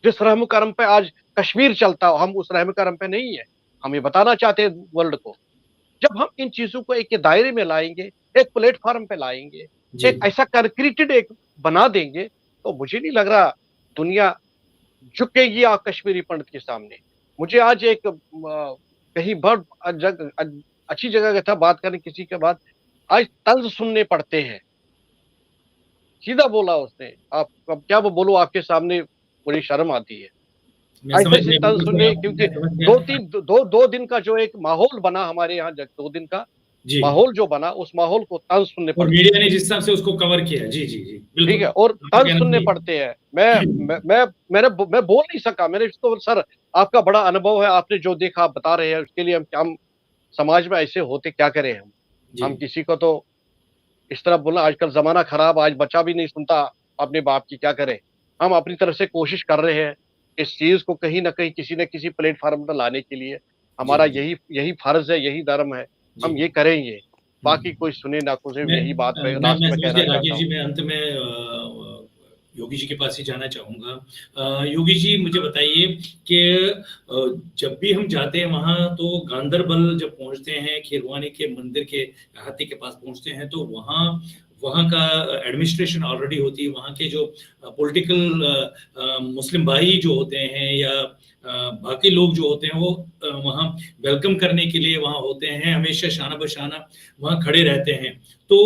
Speaker 4: जिस रहम करम पे आज कश्मीर चलता हो, हम उस रहम करम पे नहीं है। हम ये बताना चाहते हैं वर्ल्ड को, जब हम इन चीजों को एक दायरे में लाएंगे, एक प्लेटफॉर्म पे लाएंगे, एक ऐसा कंक्रीटेड एक बना देंगे तो मुझे नहीं लग रहा दुनिया झुकेगी आप कश्मीरी पंडित के सामने। मुझे आज एक कहीं बहुत अच्छी जगह का था बात करने किसी के बाद, आज तंज सुनने पड़ते हैं, सीधा बोला उसने। आप अब क्या वो बोलो आपके सामने, मुझे शर्म आती है ऐसे से तंज सुनने, क्योंकि दो दिन का जो एक माहौल बना हमारे यहाँ, 2 दिन का माहौल जो बना, उस माहौल को तंज सुनने पड़ते,
Speaker 1: और मीडिया ने जिस हिसाब से उसको कवर किया। जी जी जी बिल्कुल,
Speaker 4: ठीक है, और तंज सुनने पड़ते हैं। मैं बोल नहीं सका, मेरे तो सर आपका बड़ा अनुभव है, आपने जो देखा आप बता रहे हैं, उसके लिए हम समाज में ऐसे होते क्या करें हम किसी को तो इस तरह बोलना, आजकल जमाना खराब, आज बच्चा भी नहीं सुनता अपने बाप की, क्या करें। हम अपनी तरफ से कोशिश कर रहे हैं इस चीज को कहीं ना कहीं किसी न किसी प्लेटफॉर्म पर लाने के लिए, हमारा यही फर्ज है, यही धर्म है, हम ये करेंगे, बाकी कोई सुने ना कुछ, यही बात मैं लास्ट में कहना चाहता हूं।
Speaker 1: जी मैं अंत में योगी जी के पास ही जाना चाहूंगा। योगी जी मुझे बताइए कि जब भी हम जाते हैं वहां, तो गांदरबल जब पहुंचते हैं, खीरवानी के मंदिर के हाथी के पास पहुंचते हैं, तो वहाँ का एडमिनिस्ट्रेशन ऑलरेडी होती है, वहाँ के जो पॉलिटिकल मुस्लिम भाई जो होते हैं या बाकी लोग जो होते हैं, वो वहाँ वेलकम करने के लिए वहाँ होते हैं, हमेशा शाना बशाना वहाँ खड़े रहते हैं। तो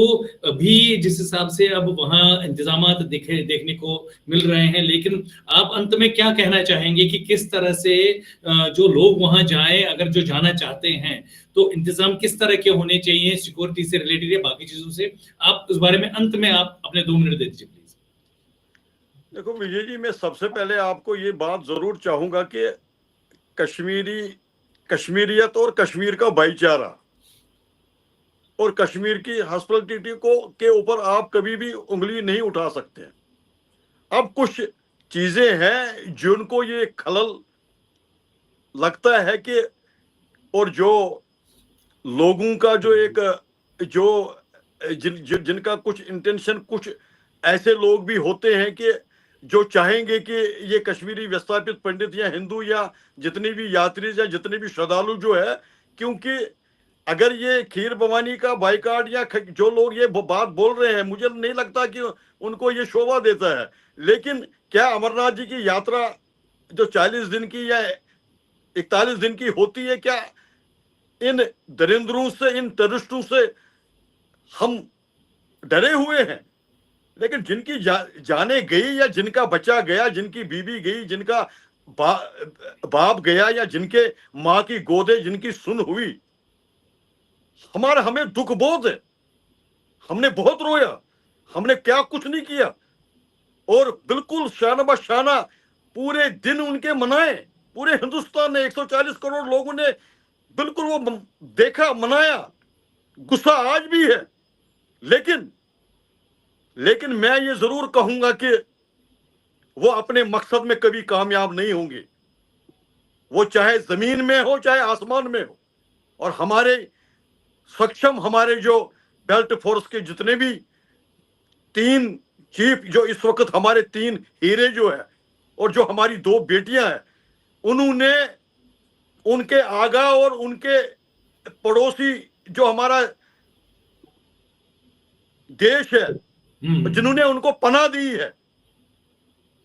Speaker 1: अभी जिस हिसाब से अब वहाँ इंतजामात देखने को मिल रहे हैं, लेकिन आप अंत में क्या कहना चाहेंगे कि किस तरह से जो लोग वहाँ जाएं, अगर जो जाना चाहते हैं, तो इंतजाम किस तरह के होने चाहिए सिक्योरिटी से रिलेटेड या बाकी चीजों से? आप इस बारे में अंत में आप अपने 2 मिनट दे दीजिए प्लीज।
Speaker 5: देखो विजय जी, मैं सबसे पहले आपको ये बात जरूर चाहूंगा कि कश्मीरियत और कश्मीर का भाईचारा और कश्मीर की हॉस्पिटलिटी के ऊपर आप कभी भी उंगली नहीं उठा सकते हैं। अब कुछ चीजें हैं जिनको ये खलल लगता है कि, और जो लोगों का जो एक जिनका कुछ इंटेंशन, कुछ ऐसे लोग भी होते हैं कि जो चाहेंगे कि ये कश्मीरी विस्थापित पंडित या हिंदू या जितने भी यात्री या जितने भी श्रद्धालु जो है, क्योंकि अगर ये खीर भवानी का बाइकाट या जो लोग ये बात बोल रहे हैं, मुझे नहीं लगता कि उनको ये शोभा देता है। लेकिन क्या अमरनाथ जी की यात्रा जो 40 दिन की या 41 दिन की होती है, क्या इन दरिंद्रों से, इन टेररिस्टों से हम डरे हुए हैं? लेकिन जिनकी जाने गई या जिनका बच्चा गया, जिनकी बीवी गई, जिनका बाप गया, या जिनके माँ की गोदे जिनकी सुन हुई, हमें दुख बोध है। हमने बहुत रोया, हमने क्या कुछ नहीं किया, और बिल्कुल शाना बशाना पूरे दिन उनके मनाए। पूरे हिंदुस्तान ने 140 करोड़ लोगों ने बिल्कुल वो देखा, मनाया। गुस्सा आज भी है, लेकिन मैं ये जरूर कहूंगा कि वो अपने मकसद में कभी कामयाब नहीं होंगे, वो चाहे जमीन में हो चाहे आसमान में हो। और हमारे सक्षम, हमारे जो बेल्ट फोर्स के जितने भी 3 चीफ, जो इस वक्त हमारे 3 हीरे जो है, और जो हमारी 2 बेटियां हैं, उन्होंने उनके आगा और उनके पड़ोसी जो हमारा देश है, जिन्होंने उनको पनाह दी है,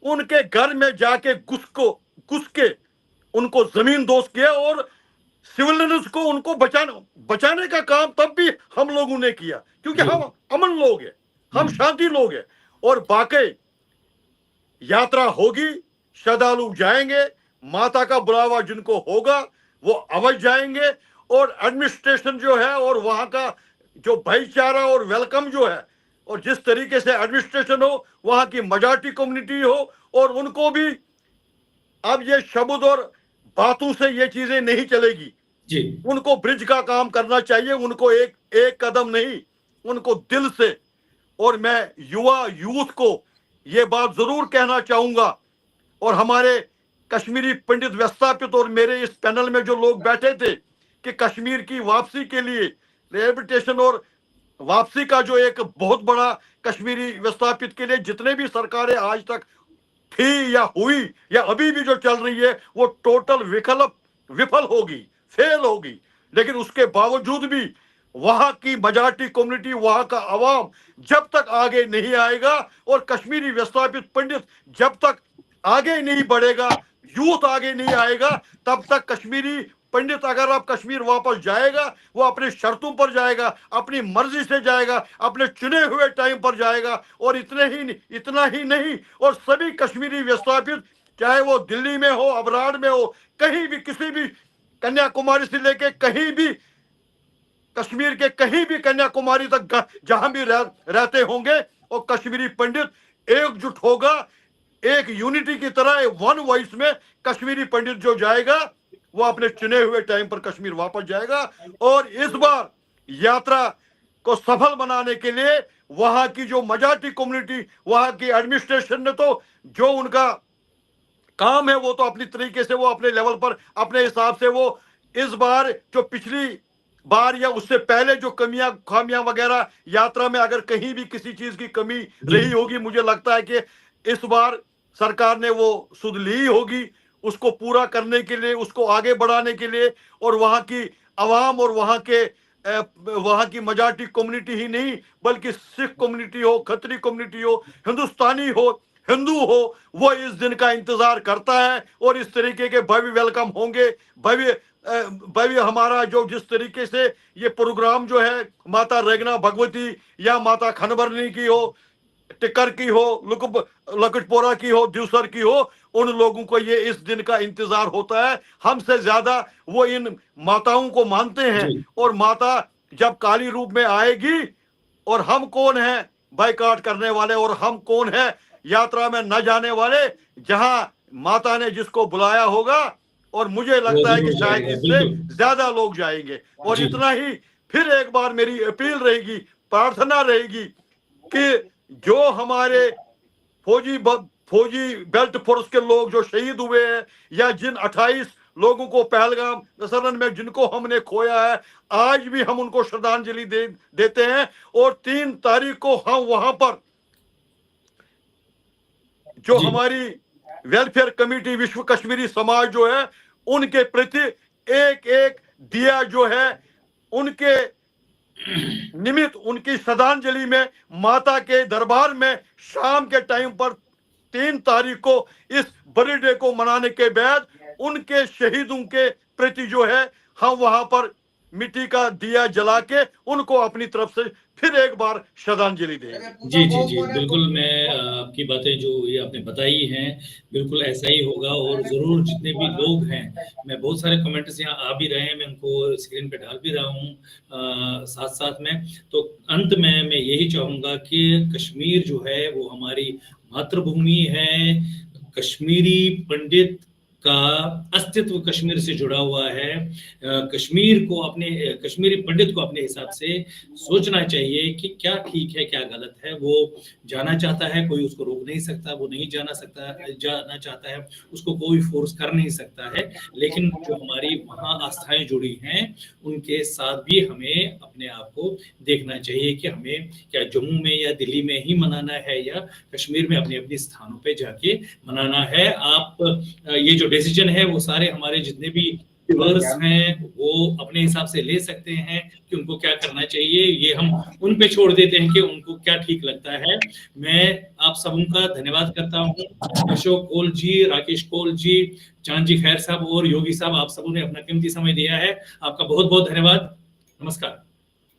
Speaker 5: उनके घर में जाके घुस के उनको जमीन दोस्त किया, और सिविलियंस को उनको बचाने का काम तब भी हम लोगों ने किया, क्योंकि हम अमन लोग हैं, हम शांति लोग हैं। और बाकी यात्रा होगी, श्रद्धालु जाएंगे, माता का बुलावा जिनको होगा वो अवश्य जाएंगे। और एडमिनिस्ट्रेशन जो है, और वहां का जो भाईचारा और वेलकम जो है, और जिस तरीके से एडमिनिस्ट्रेशन हो, वहां की मेजॉरिटी कम्युनिटी हो, और उनको भी अब ये शब्द और बातों से ये चीजें नहीं चलेगी
Speaker 1: जी।
Speaker 5: उनको ब्रिज का काम करना चाहिए, उनको एक कदम नहीं, उनको दिल से। और मैं यूथ को ये बात जरूर कहना चाहूंगा, और हमारे कश्मीरी पंडित विस्थापित और मेरे इस पैनल में जो लोग बैठे थे, कि कश्मीर की वापसी के लिए रिहेबिलिटेशन और वापसी का जो एक बहुत बड़ा कश्मीरी विस्थापित के लिए जितने भी सरकारें आज तक थी या हुई या अभी भी जो चल रही है, वो टोटल विफल होगी, फेल होगी। लेकिन उसके बावजूद भी वहां की मजाटी कम्युनिटी, वहां का अवाम जब तक आगे नहीं आएगा और कश्मीरी विस्थापित पंडित जब तक आगे नहीं बढ़ेगा, यूथ आगे नहीं आएगा, तब तक कश्मीरी पंडित, अगर आप कश्मीर वापस जाएगा, वो अपने शर्तों पर जाएगा, अपनी मर्जी से जाएगा, अपने चुने हुए टाइम पर जाएगा। और इतना ही नहीं, और सभी कश्मीरी विस्थापित, चाहे वो दिल्ली में हो, अबरार में हो, कहीं भी, किसी भी, कन्याकुमारी से लेके कहीं भी, कश्मीर के कहीं भी कन्याकुमारी तक जहां भी रहते होंगे, और कश्मीरी पंडित एकजुट होगा, एक यूनिटी की तरह, वन वॉइस में कश्मीरी पंडित जो जाएगा, वो अपने चुने हुए टाइम पर कश्मीर वापस जाएगा। और इस बार यात्रा को सफल बनाने के लिए वहां की जो मजाटी कम्युनिटी, वहां की एडमिनिस्ट्रेशन ने तो जो उनका काम है, वो तो अपनी तरीके से, वो अपने लेवल पर, अपने हिसाब से, वो इस बार जो पिछली बार या उससे पहले जो खामियां वगैरह यात्रा में, अगर कहीं भी किसी चीज की कमी रही होगी, मुझे लगता है कि इस बार सरकार ने वो सुध ली होगी, उसको पूरा करने के लिए, उसको आगे बढ़ाने के लिए। और वहां की अवाम और वहां की मजाटी कम्युनिटी ही नहीं, बल्कि सिख कम्युनिटी हो, खत्री कम्युनिटी हो, हिंदुस्तानी हो, हिंदू हो, वो इस दिन का इंतजार करता है। और इस तरीके के भव्य वेलकम होंगे, भव्य हमारा जो जिस तरीके से ये प्रोग्राम जो है, माता रेगना भगवती या माता खनबरनी की हो, टिक्कर की हो, लकुटपोरा की हो, दिवसर की हो, उन लोगों को ये इस दिन का इंतजार होता है। हमसे ज्यादा वो इन माताओं को मानते हैं। और माता जब काली रूप में आएगी, और हम कौन है बाइकाट करने वाले, और हम कौन है यात्रा में न जाने वाले, जहां माता ने जिसको बुलाया होगा। और मुझे लगता है कि शायद इससे ज्यादा लोग जाएंगे। और इतना ही, फिर एक बार मेरी अपील रहेगी, प्रार्थना रहेगी कि जो हमारे फौजी बेल्ट फोर्स के लोग जो शहीद हुए हैं, या जिन 28 लोगों को पहलगाम नसरन में जिनको हमने खोया है, आज भी हम उनको श्रद्धांजलि देते हैं। और 3 तारीख को हम वहां पर जो हमारी वेलफेयर कमेटी, विश्व कश्मीरी समाज जो है, उनके प्रति एक एक दिया जो है, उनके निमित्त, उनकी श्रद्धांजलि में माता के दरबार में शाम के टाइम पर 3 तारीख को इस बर्थडे को मनाने के बाद उनके शहीदों के प्रति जो है, हम वहां पर मिट्टी का दिया जला के उनको अपनी तरफ से फिर एक बार श्रद्धांजलि देंगे।
Speaker 1: जी जी जी, बिल्कुल। मैं आपकी बातें जो ये आपने बताई हैं, बिल्कुल ऐसा ही होगा। और जरूर जितने भी लोग हैं, मैं बहुत सारे कमेंट्स यहाँ आ भी रहे हैं, मैं उनको स्क्रीन पे डाल भी रहा हूँ साथ साथ में। तो अंत में मैं यही चाहूंगा कि कश्मीर जो है वो हमारी मातृभूमि है। कश्मीरी पंडित का अस्तित्व कश्मीर से जुड़ा हुआ है। कश्मीर को अपने, कश्मीरी पंडित को अपने हिसाब से सोचना चाहिए कि क्या ठीक है, क्या गलत है। वो जाना चाहता है, कोई उसको रोक नहीं सकता। वो नहीं जाना चाहता है, उसको कोई फोर्स कर नहीं सकता है। लेकिन जो हमारी वहाँ आस्थाएं जुड़ी हैं, उनके साथ भी हमें अपने आप को देखना चाहिए कि हमें क्या जम्मू में या दिल्ली में ही मनाना है, या कश्मीर में अपने अपने स्थानों पे जाके मनाना है। आप ये जो डिसीजन है, वो सारे हमारे जितने भी व्यूअर्स हैं, वो अपने हिसाब से ले सकते हैं कि उनको क्या करना चाहिए। ये हम उन पे छोड़ देते हैं कि उनको क्या ठीक लगता है। मैं आप सबों का धन्यवाद करता हूँ। अशोक कोल जी, राकेश कोल जी, चांद जी खैर साहब और योगी साहब, आप सबों ने अपना कीमती समय दिया है। आपका बहुत बहुत धन्यवाद। नमस्कार।